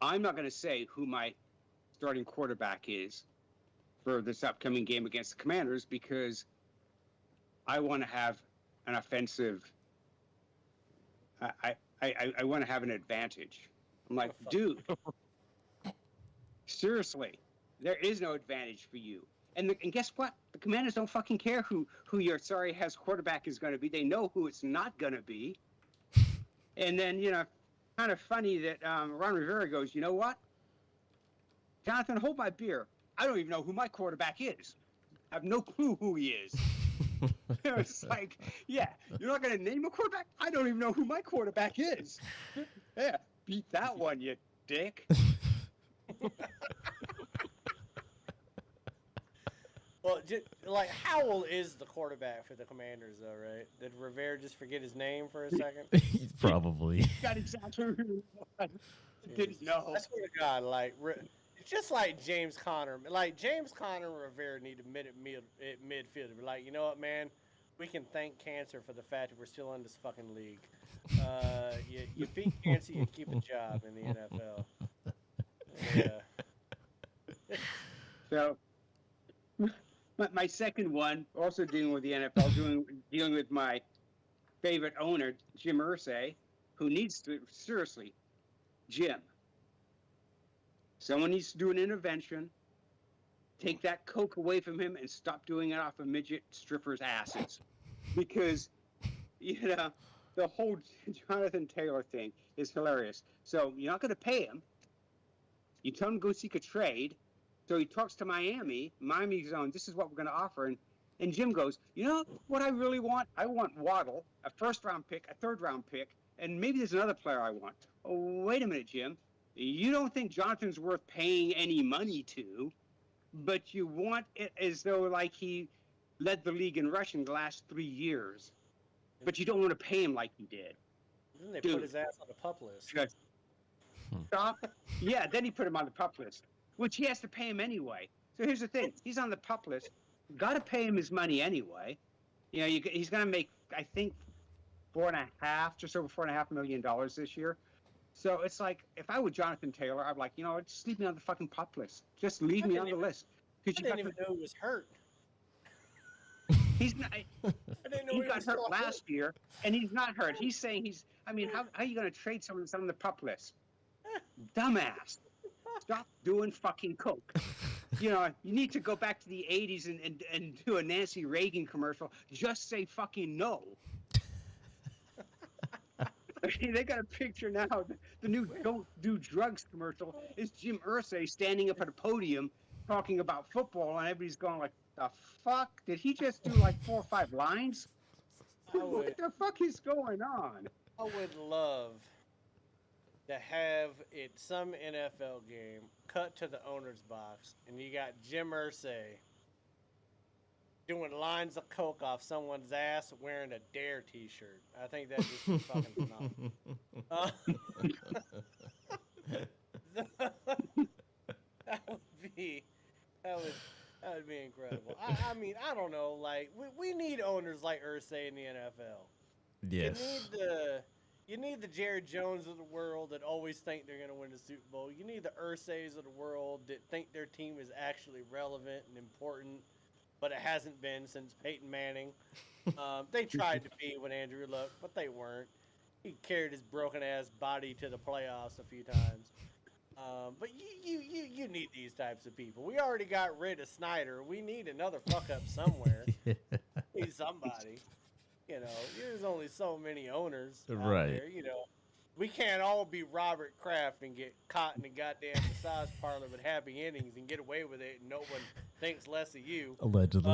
I'm not going to say who my starting quarterback is for this upcoming game against the Commanders because I want to have an offensive. I want to have an advantage. I'm like, dude, seriously, there is no advantage for you. And guess what? The Commanders don't fucking care who your sorry ass quarterback is going to be. They know who it's not going to be. And then, kind of funny that Ron Rivera goes, you know what? Jonathan, hold my beer. I don't even know who my quarterback is. I have no clue who he is. It's like, yeah, you're not going to name a quarterback? I don't even know who my quarterback is. Yeah, beat that one, you dick. Well, like Howell is the quarterback for the Commanders, though, right? Did Rivera just forget his name for a second? Probably. Got exactly who didn't know. I swear to God, like it's just like James Conner. Like James Conner and Rivera need to meet at midfield. Like, you know what, man? We can thank cancer for the fact that we're still in this fucking league. You beat cancer, you keep a job in the NFL. Yeah. So, my second one, also dealing with the NFL, dealing with my favorite owner, Jim Irsay, who needs to, seriously, Jim, someone needs to do an intervention, take that coke away from him and stop doing it off of midget strippers' asses. Because, the whole Jonathan Taylor thing is hilarious. So you're not going to pay him. You tell him to go seek a trade. So he talks to Miami. Miami's on, this is what we're going to offer. And Jim goes, you know what I really want? I want Waddle, a first-round pick, a third-round pick, and maybe there's another player I want. Oh, wait a minute, Jim. You don't think Jonathan's worth paying any money to, but you want it as though like he led the league in rushing the last 3 years. But you don't want to pay him like he did. Then they put his ass on the pup list. Stop. Yeah, then he put him on the pup list, which he has to pay him anyway. So here's the thing. He's on the pup list. Got to pay him his money anyway. He's going to make, I think, just over $4.5 million this year. So it's like, if I were Jonathan Taylor, I'd like, just leave me on the fucking pup list. Just leave me on the list. I didn't even know he was hurt. He's not. He got hurt last year, and he's not hurt. He's saying how are you going to trade someone that's on the pup list? Dumbass. Stop doing fucking coke. You need to go back to the 80s and do a Nancy Reagan commercial. Just say fucking no. They got a picture now. The new "Don't Do Drugs" commercial is Jim Irsay standing up at a podium talking about football, and everybody's going like, "The fuck? Did he just do like 4 or 5 lines? What the fuck is going on?" I would love to have some NFL game cut to the owner's box, and you got Jim Irsay doing lines of coke off someone's ass wearing a Dare T-shirt. I think that'd just be fucking phenomenal. That would be incredible. I don't know. Like we need owners like Irsay in the NFL. Yes. You need the Jared Jones of the world that always think they're going to win the Super Bowl. You need the Irsays of the world that think their team is actually relevant and important, but it hasn't been since Peyton Manning. They tried to be with Andrew Luck, but they weren't. He carried his broken-ass body to the playoffs a few times. But you need these types of people. We already got rid of Snyder. We need another fuck-up somewhere. Need somebody. There's only so many owners out there. We can't all be Robert Kraft and get caught in the goddamn massage parlor with happy endings and get away with it, and no one thinks less of you. Allegedly.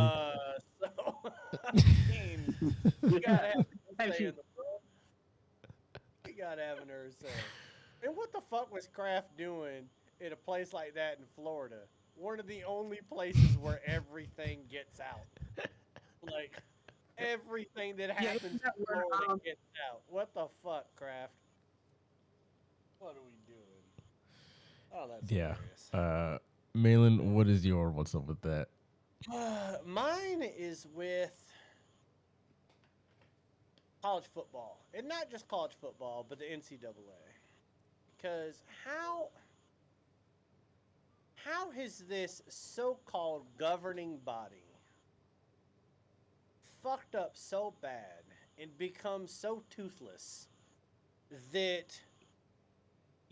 You gotta have an Irsay in the front. You gotta have an Irsay. And what the fuck was Kraft doing in a place like that in Florida? One of the only places where everything gets out. Like, everything that happens in Florida gets out. What the fuck, Kraft? What are we doing? Oh, that's hilarious. Malin, what is your what's up with that? Mine is with college football. And not just college football, but the NCAA. Because how has this so-called governing body fucked up so bad and become so toothless that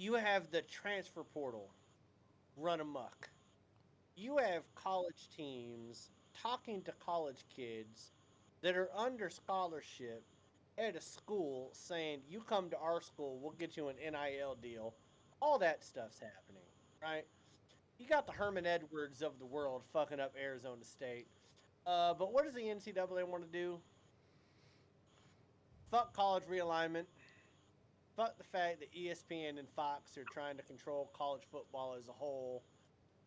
You have the transfer portal run amok. You have college teams talking to college kids that are under scholarship at a school saying, you come to our school, we'll get you an NIL deal. All that stuff's happening, right? You got the Herman Edwards of the world fucking up Arizona State. But what does the NCAA want to do? Fuck college realignment. Fuck the fact that ESPN and Fox are trying to control college football as a whole.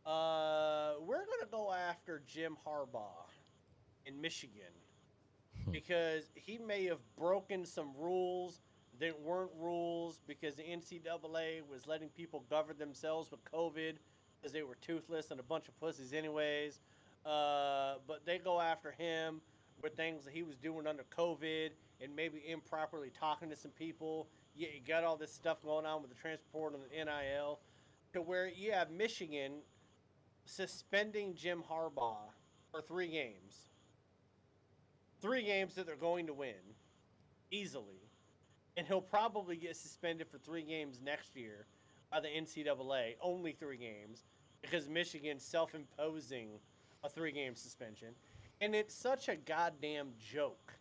We're going to go after Jim Harbaugh in Michigan because he may have broken some rules that weren't rules because the NCAA was letting people govern themselves with COVID because they were toothless and a bunch of pussies anyways. But they go after him with things that he was doing under COVID and maybe improperly talking to some people. Yeah, you got all this stuff going on with the transport and the NIL to where you have Michigan suspending Jim Harbaugh for 3 games. 3 games that they're going to win easily. And he'll probably get suspended for 3 games next year by the NCAA. Only 3 games because Michigan's self-imposing a 3-game suspension. And it's such a goddamn joke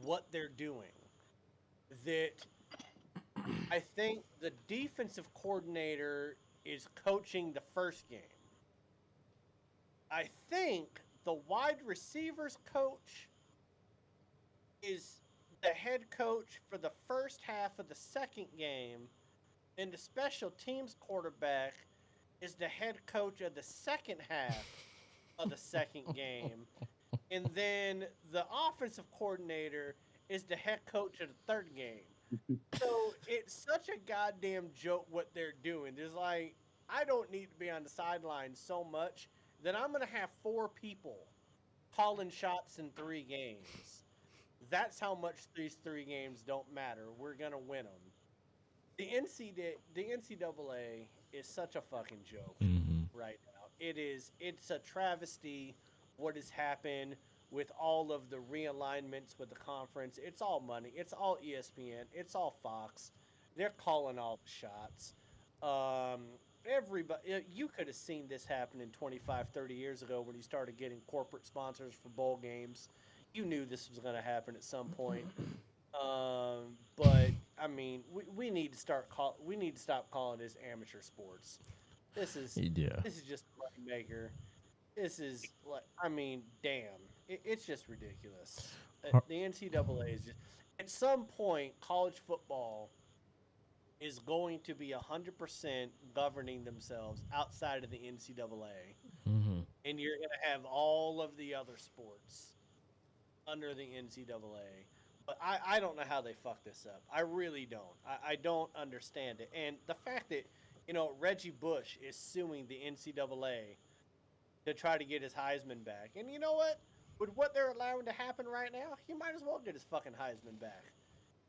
what they're doing that I think the defensive coordinator is coaching the first game. I think the wide receivers coach is the head coach for the first half of the second game, and the special teams quarterback is the head coach of the second half of the second game. And then the offensive coordinator is the head coach of the third game. So it's such a goddamn joke what they're doing. There's like, I don't need to be on the sidelines so much that I'm going to have 4 people calling shots in 3 games. That's how much these 3 games don't matter. We're going to win them. The NCAA is such a fucking joke right now. It's a travesty what has happened with all of the realignments with the conference. It's all money. It's all ESPN. It's all Fox. They're calling all the shots. Everybody, you could have seen this happen in 25, 30 years ago when you started getting corporate sponsors for bowl games. You knew this was going to happen at some point. But I mean, we need to stop calling this amateur sports. This is just a money maker. This is like, I mean, damn, it's just ridiculous. The NCAA is just, at some point, college football is going to be 100% governing themselves outside of the NCAA, and you're going to have all of the other sports under the NCAA. But I don't know how they fuck this up. I really don't. I don't understand it. And the fact that, Reggie Bush is suing the NCAA to try to get his Heisman back. And you know what? With what they're allowing to happen right now, he might as well get his fucking Heisman back.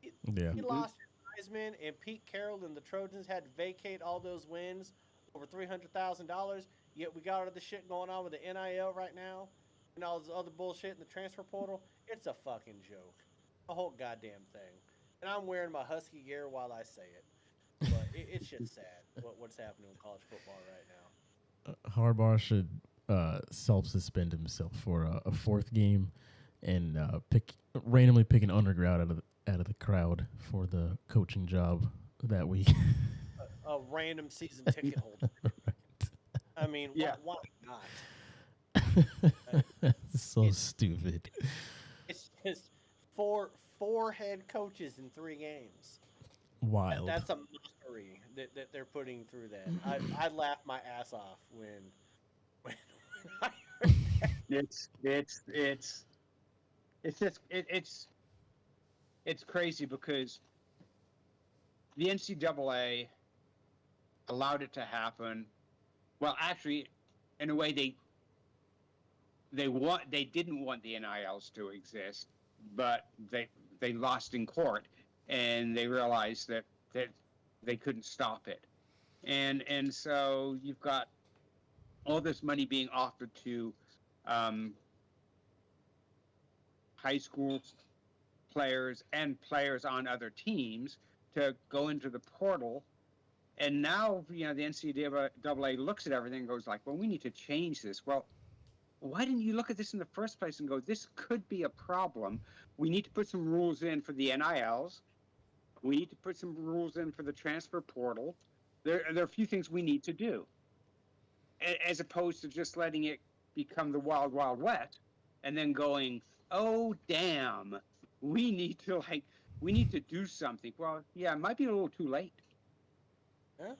He lost his Heisman, and Pete Carroll and the Trojans had to vacate all those wins over $300,000. Yet we got all the shit going on with the NIL right now and all this other bullshit in the transfer portal. It's a fucking joke. The whole goddamn thing. And I'm wearing my Husky gear while I say it. But it's just sad what's happening in college football right now. Harbaugh should self-suspend himself for a 4th game and randomly pick an underground out of the crowd for the coaching job that week. A random season ticket holder. Right. I mean, why not? That's so stupid. It's just four head coaches in 3 games. Wild. That's a mockery that they're putting through that. I laughed my ass off when I heard that. It's crazy because the NCAA allowed it to happen. Well, actually, in a way, they didn't want the NILs to exist, but they lost in court, and they realized that they couldn't stop it, and so you've got all this money being offered to high school players and players on other teams to go into the portal And now, the NCAA looks at everything and goes like, well, we need to change this. Well, why didn't you look at this in the first place and go, this could be a problem? We need to put some rules in for the NILs. We need to put some rules in for the transfer portal. There are a few things we need to do, as opposed to just letting it become the wild, wild west and then going, oh, damn, we need to do something. Well, yeah, it might be a little too late. Yeah.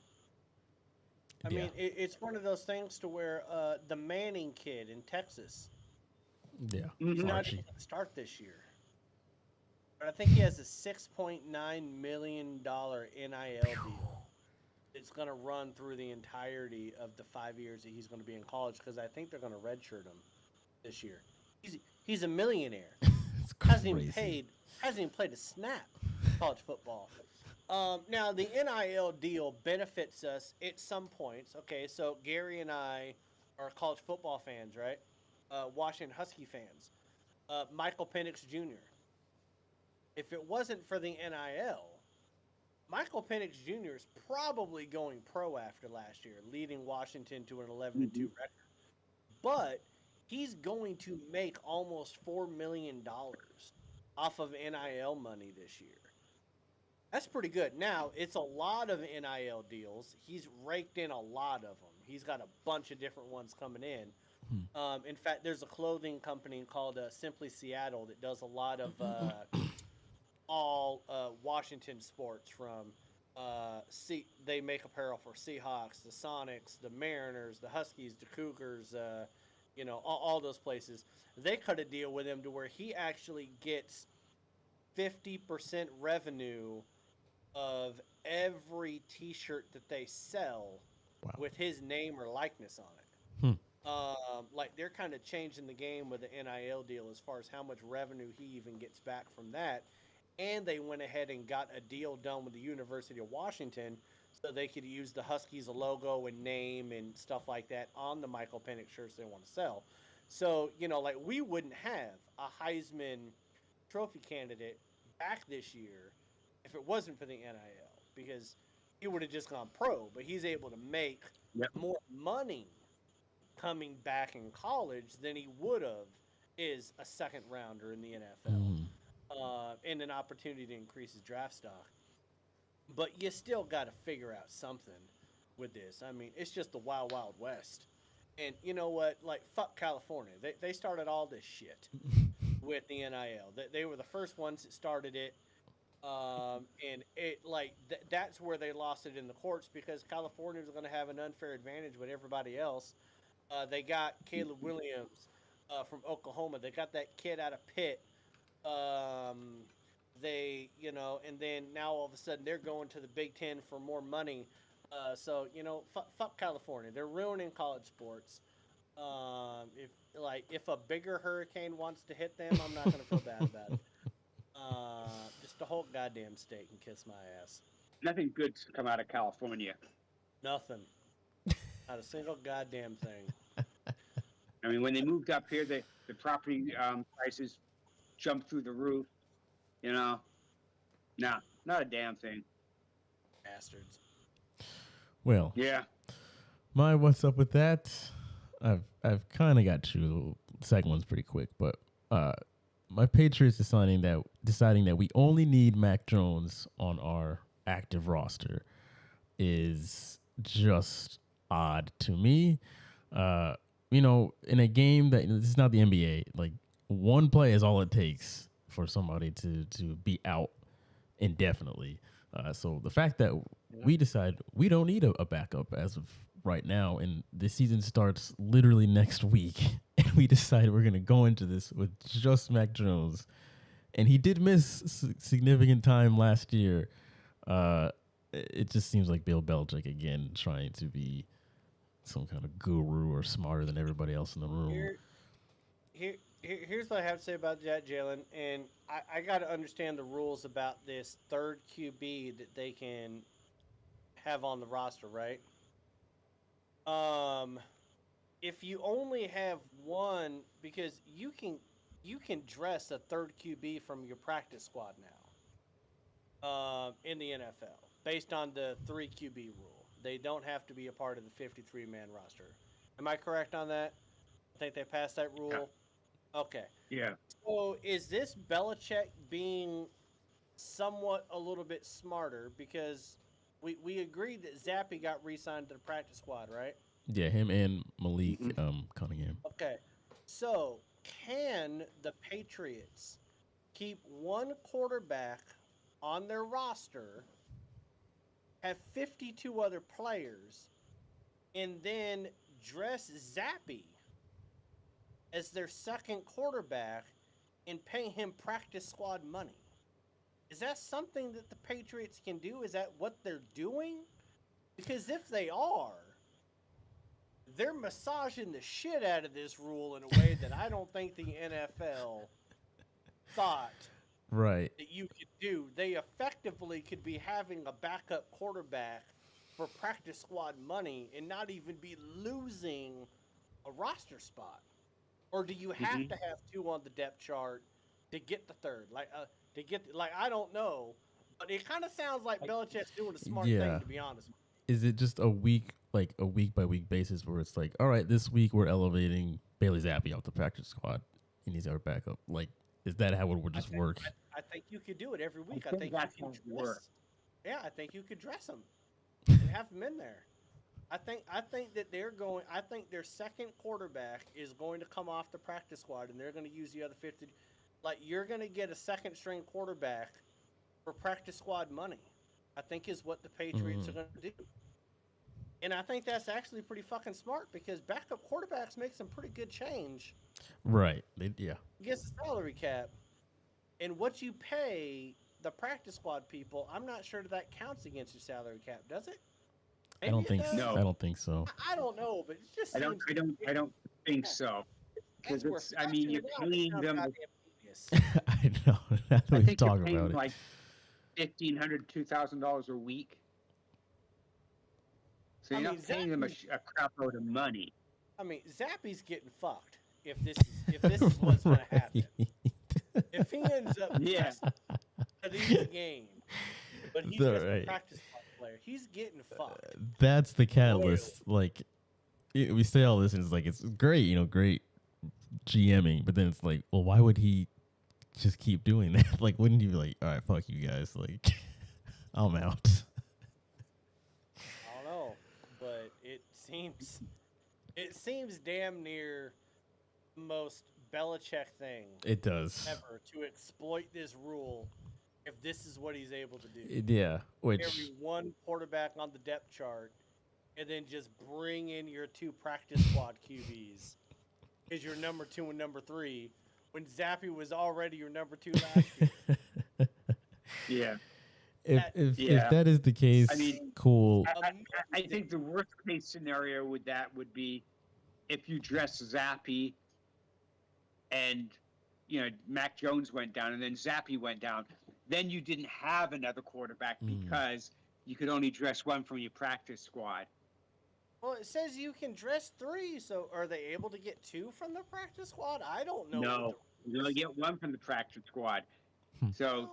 I mean, it's one of those things to where the Manning kid in Texas, Yeah. he's not Archie. even going to start this year. But I think he has a $6.9 million NIL deal. It's going to run through the entirety of the 5 years that he's going to be in college, because I think they're going to redshirt him this year. He's a millionaire. hasn't even played a snap college football. Now the NIL deal benefits us at some points. Okay, so Gary and I are college football fans, right? Washington Husky fans. Michael Penix Jr. If it wasn't for the NIL, Michael Penix Jr. is probably going pro after last year, leading Washington to an 11-2 record. But he's going to make almost $4 million off of NIL money this year. That's pretty good. Now, it's a lot of NIL deals. He's raked in a lot of them. He's got a bunch of different ones coming in. In fact, there's a clothing company called Simply Seattle that does a lot of all Washington sports from they make apparel for Seahawks, the Sonics, the Mariners, the Huskies, the Cougars, all those places. They cut a deal with him to where he actually gets 50% revenue of every T-shirt that they sell with his name or likeness on it. Like they're kind of changing the game with the NIL deal as far as how much revenue he even gets back from that. And they went ahead and got a deal done with the University of Washington so they could use the Huskies logo and name and stuff like that on the Michael Penix shirts they want to sell. So, like we wouldn't have a Heisman Trophy candidate back this year if it wasn't for the NIL, because he would have just gone pro, but he's able to make more money coming back in college than he would have as a second rounder in the NFL, and an opportunity to increase his draft stock. But you still got to figure out something with this. I mean, it's just the wild, wild west. And you know what? Like, fuck California. They started all this shit with the NIL. They were the first ones that started it. And it that's where they lost it in the courts, because California was going to have an unfair advantage with everybody else. They got Caleb Williams from Oklahoma. They got that kid out of Pitt. And then now all of a sudden they're going to the Big Ten for more money. So fuck California. They're ruining college sports. If a bigger hurricane wants to hit them, I'm not going to feel bad about it. Just the whole goddamn state can kiss my ass. Nothing good's come out of California. Nothing. Not a single goddamn thing. I mean, when they moved up here, the property prices jumped through the roof. Nah, not a damn thing. Bastards. Well, yeah. My what's up with that? I've kind of got to the second one's pretty quick, but my Patriots deciding that we only need Mac Jones on our active roster is just odd to me. In a game that this is not the NBA, like one play is all it takes for somebody to be out indefinitely. So the fact that we decide we don't need a backup as of right now, and the season starts literally next week, and we decide we're going to go into this with just Mac Jones, and he did miss significant time last year. It just seems like Bill Belichick again trying to be some kind of guru or smarter than everybody else in the room. Here's what I have to say about that, Jalen. And I got to understand the rules about this third QB that they can have on the roster, right? If you only have one, because you can dress a third QB from your practice squad now in the NFL. based on the 3 QB rule. They don't have to be a part of the 53-man roster. Am I correct on that? I think they passed that rule. Yeah. Okay. Yeah. So is this Belichick being somewhat a little bit smarter, because we agreed that Zappy got re-signed to the practice squad, right? Yeah, him and Malik Cunningham. Okay. So can the Patriots keep one quarterback on their roster, have 52 other players, and then dress Zappy as their second quarterback and pay him practice squad money? Is that something that the Patriots can do? Is that what they're doing? Because if they are, they're massaging the shit out of this rule in a way that I don't think the NFL thought Right. that you could do. They effectively could be having a backup quarterback for practice squad money and not even be losing a roster spot. Or do you have to have 2 on the depth chart to get the third? I don't know, but it kind of sounds like Belichick's doing a smart thing, to be honest. Is it just a week by week basis where it's like, all right, this week we're elevating Bailey Zappi off the practice squad and he's our backup? Like, is that how it would just work? I think you could do it every week. I think that's you how could it works. Yeah, I think you could dress them and have them in there. I think that they're going. I think their second quarterback is going to come off the practice squad, and they're going to use the other 50. Like, you're going to get a second string quarterback for practice squad money, I think is what the Patriots are going to do. And I think that's actually pretty fucking smart, because backup quarterbacks make some pretty good change. Right. Yeah. Against the salary cap. And what you pay the practice squad people, I'm not sure that counts against your salary cap, does it? I don't think so. No. I don't think so. I don't know, but it just I don't think so. Because it's, I mean, you're paying them. I know. That's what we talk about it. Like $1,500, $2,000 a week. So you're not paying them a crap load of money. I mean, Zappy's getting fucked if this is what's going to happen. If he ends up to the game, but he's just a practice player, he's getting fucked. That's the catalyst. Like, we say all this, and it's like, it's great, great GMing, but then it's like, well, why would he just keep doing that? Like, wouldn't you be like, all right, fuck you guys, like, I'm out. I don't know, but it seems damn near the most Belichick thing. It does. Ever to exploit this rule, if this is what he's able to do. Yeah, which every one quarterback on the depth chart, and then just bring in your 2 practice squad QBs is your number 2 and number 3, when Zappy was already your number 2 last year. Yeah. If that is the case, I mean, cool. I think the worst case scenario with that would be if you dress Zappy and, Mac Jones went down and then Zappy went down. Then you didn't have another quarterback because you could only dress one from your practice squad. Well, it says you can dress 3, so are they able to get 2 from the practice squad? I don't know. No, you only get 1 from the practice squad. So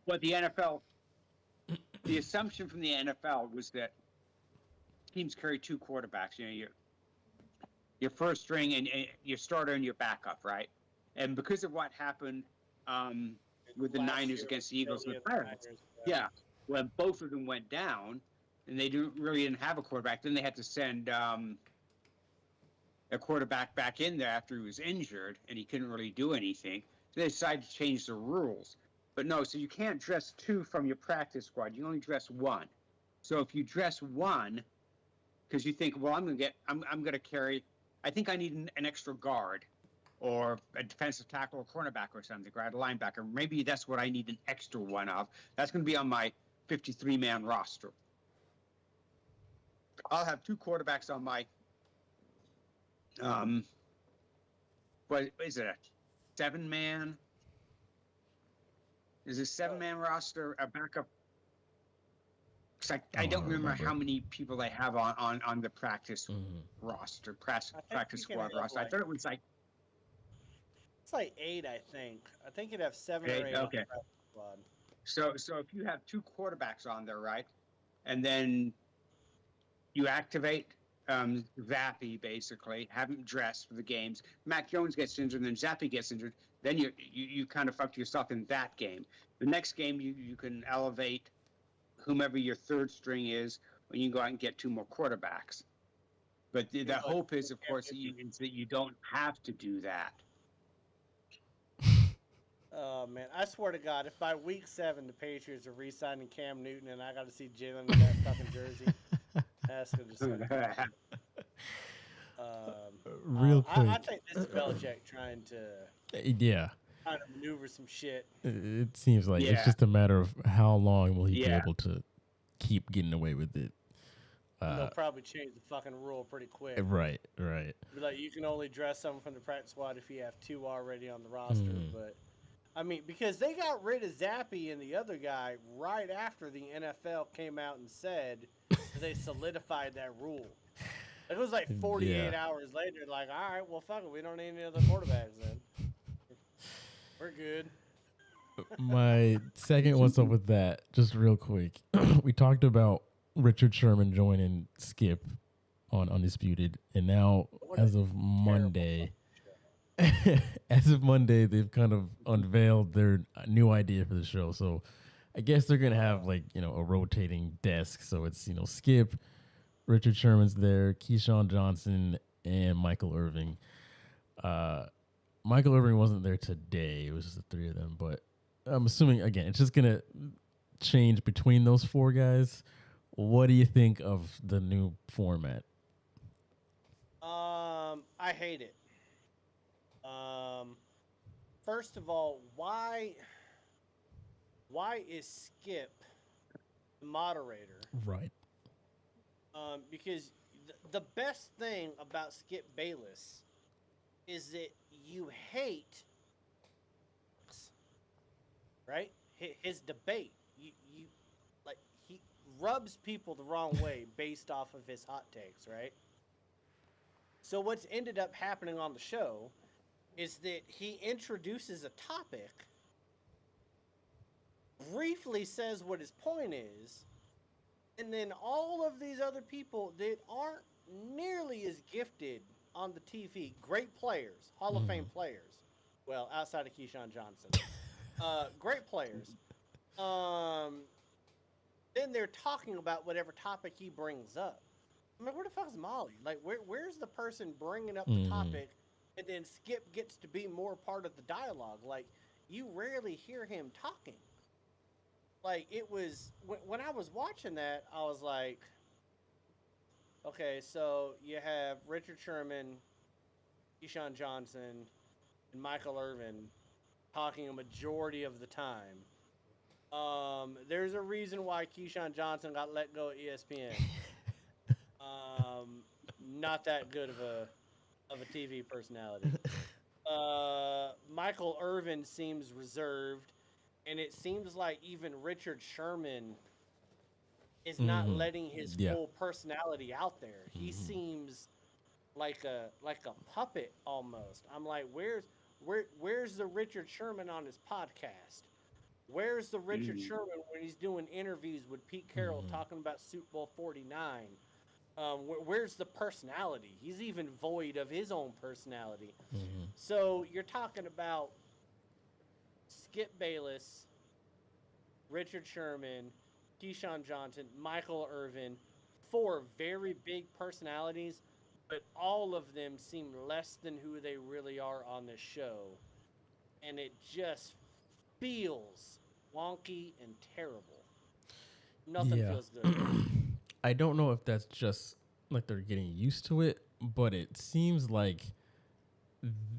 what the NFL, the assumption from the NFL was that teams carry 2 quarterbacks. Your first string and your starter and your backup, right? And because of what happened with the Niners against the Eagles and the Pirates, when both of them went down and they didn't have a quarterback, then they had to send a quarterback back in there after he was injured and he couldn't really do anything. So they decided to change the rules. But no, so you can't dress 2 from your practice squad. You only dress 1. So if you dress 1, because you think, well, I'm gonna carry, I think I need an extra guard, or a defensive tackle or cornerback or something, or a linebacker. Maybe that's what I need an extra one of. That's going to be on my 53-man roster. I'll have 2 quarterbacks on my, what is it, a 7-man? Is a 7-man roster a backup? Because I don't remember how many people they have on the practice roster, practice squad roster. I thought it was like, it's like 8, I think. I think you'd have 7 or 8 on the practice squad. So if you have two quarterbacks on there, right, and then you activate Zappy, basically have him dressed for the games. Mac Jones gets injured, and then Zappy gets injured. Then you kind of fucked yourself in that game. The next game you can elevate whomever your third string is, when you go out and get two more quarterbacks. But the hope is, of course, that you don't have to do that. Oh man, I swear to God, if by week 7 the Patriots are re-signing Cam Newton and I got to see Jalen in that fucking jersey, that's just gonna Real quick. I think this is Belichick trying to maneuver some shit. It seems like it's just a matter of how long will he be able to keep getting away with it. They'll probably change the fucking rule pretty quick. Right. Be like, you can only dress someone from the practice squad if you have 2 already on the roster. But I mean, because they got rid of Zappy and the other guy right after the NFL came out and said they solidified that rule. It was like 48 hours later, like, all right, well, fuck it, we don't need any other quarterbacks then. We're good. My second what's up with that, just real quick. We talked about Richard Sherman joining Skip on Undisputed, and now as of Monday, they've kind of unveiled their new idea for the show. So I guess they're gonna have like a rotating desk. So it's Skip, Richard Sherman's there, Keyshawn Johnson, and Michael Irving. Michael Irving wasn't there today. It was just the 3 of them, but I'm assuming again it's just gonna change between those 4 guys. What do you think of the new format? I hate it. First of all, why is Skip the moderator? Right. Because the best thing about Skip Bayless is that you hate, right? His debate. You like he rubs people the wrong way based off of his hot takes, right? So what's ended up happening on the show is that he introduces a topic, briefly says what his point is, and then all of these other people that aren't nearly as gifted on the TV, great players, Hall of Fame players, well, outside of Keyshawn Johnson, great players, then they're talking about whatever topic he brings up. I mean, where the fuck is Molly? Like, where's the person bringing up the topic, and then Skip gets to be more part of the dialogue? Like, you rarely hear him talking. Like, it was when I was watching that, I was like, okay, so you have Richard Sherman, Keyshawn Johnson, and Michael Irvin talking a majority of the time. There's a reason why Keyshawn Johnson got let go at ESPN. Not that good of a TV personality. Michael Irvin seems reserved, and it seems like even Richard Sherman is not letting his full personality out there. He seems like a puppet almost. I'm like, where's the Richard Sherman on his podcast? Where's the Richard Sherman when he's doing interviews with Pete Carroll talking about Super Bowl 49? Where's the personality? He's even void of his own personality. So you're talking about Skip Bayless, Richard Sherman, Keyshawn Johnson, Michael Irvin, 4 very big personalities, but all of them seem less than who they really are on this show. And it just feels wonky and terrible. Nothing feels good. I don't know if that's just like they're getting used to it, but it seems like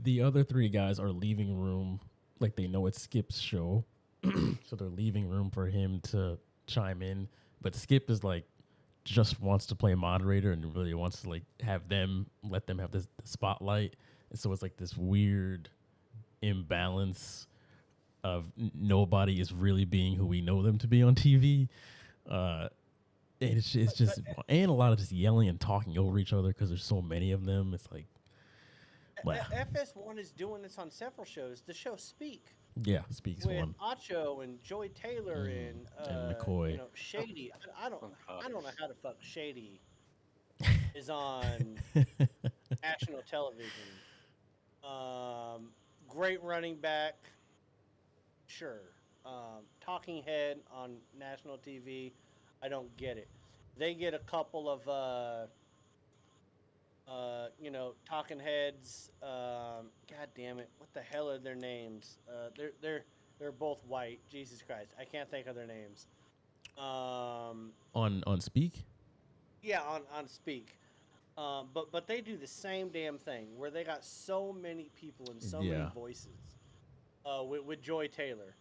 the other 3 guys are leaving room, like they know it's Skip's show, so they're leaving room for him to chime in. But Skip is like just wants to play moderator and really wants to like let them have this spotlight, and so it's like this weird imbalance of nobody is really being who we know them to be on TV. It's just and a lot of just yelling and talking over each other because there's so many of them. It's like, wow. FS1 is doing this on several shows. The show Speak. Yeah, Speaks with one. Acho and Joy Taylor and McCoy. Shady. Oh, I don't know how the fuck Shady is on national television. Great running back, sure. Talking head on national TV, I don't get it. They get a couple of talking heads. God damn it, what the hell are their names? They're both white. Jesus Christ, I can't think of their names. On Speak? Yeah, on Speak. But they do the same damn thing where they got so many people and so many Yeah. voices. With Joy Taylor.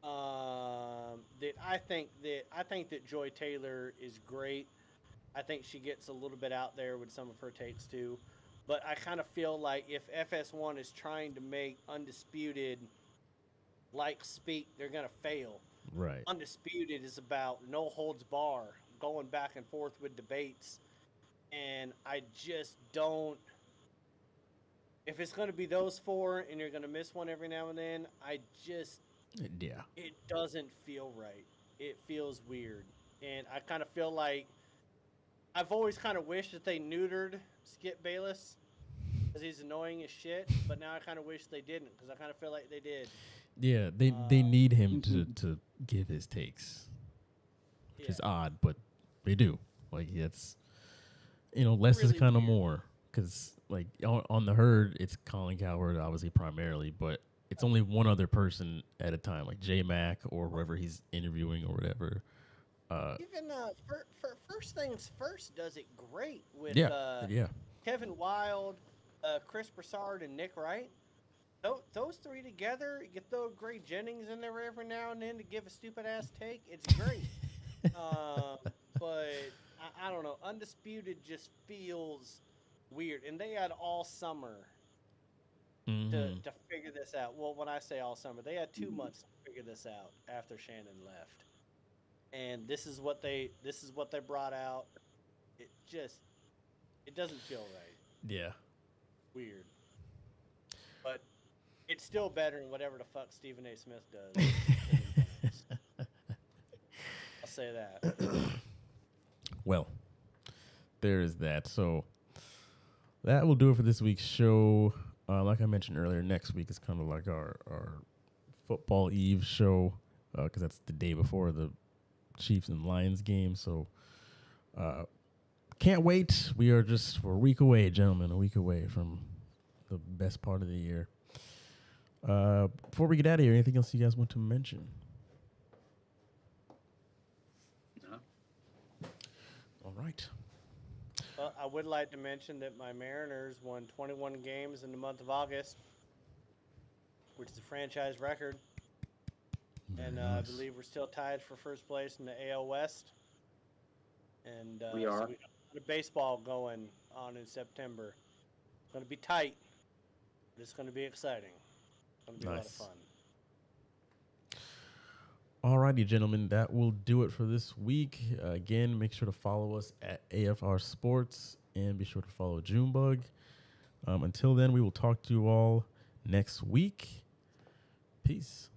That I think that Joy Taylor is great. I think she gets a little bit out there with some of her takes too. But I kind of feel like if FS1 is trying to make Undisputed like Speak, they're gonna fail. Right. Undisputed is about no holds bar, going back and forth with debates, and I just don't. If it's going to be those four and you're going to miss one every now and then, Yeah. it doesn't feel right. It feels weird. And I kind of feel like I've always kind of wished that they neutered Skip Bayless because he's annoying as shit. But now I kind of wish they didn't because I kind of feel like they did. Yeah, they need him to give his takes, which is odd, but they do. Like it's less is Really kind of more because like on the herd it's Colin Cowherd obviously primarily, but it's only one other person at a time, like J Mac or whoever he's interviewing or whatever. Even for First Things First does it great with yeah. Kevin Wild, Chris Broussard, and Nick Wright. Those three together, you throw Gray Jennings in there every now and then to give a stupid ass take. It's great. But I don't know. Undisputed just feels weird, and they had all summer to figure this out. Well, when I say all summer, they had 2 months to figure this out after Shannon left, and this is what they brought out. It doesn't feel right. Yeah. Weird. But it's still better than whatever the fuck Stephen A. Smith does. I'll say that. Well, there is that. So that will do it for this week's show. Like I mentioned earlier, next week is kind of like our football eve show because that's the day before the Chiefs and Lions game. So can't wait. We're a week away, gentlemen, a week away from the best part of the year. Before we get out of here, anything else you guys want to mention? No. All right. Well, I would like to mention that my Mariners won 21 games in the month of August, which is a franchise record. Very and nice. I believe we're still tied for first place in the AL West. And We are. So we got the baseball going on in September. It's going to be tight, but it's going to be exciting. It's going to be a lot of Nice. fun. Alrighty, gentlemen, that will do it for this week. Again, make sure to follow us at AFR Sports and be sure to follow Junebug. Until then, we will talk to you all next week. Peace.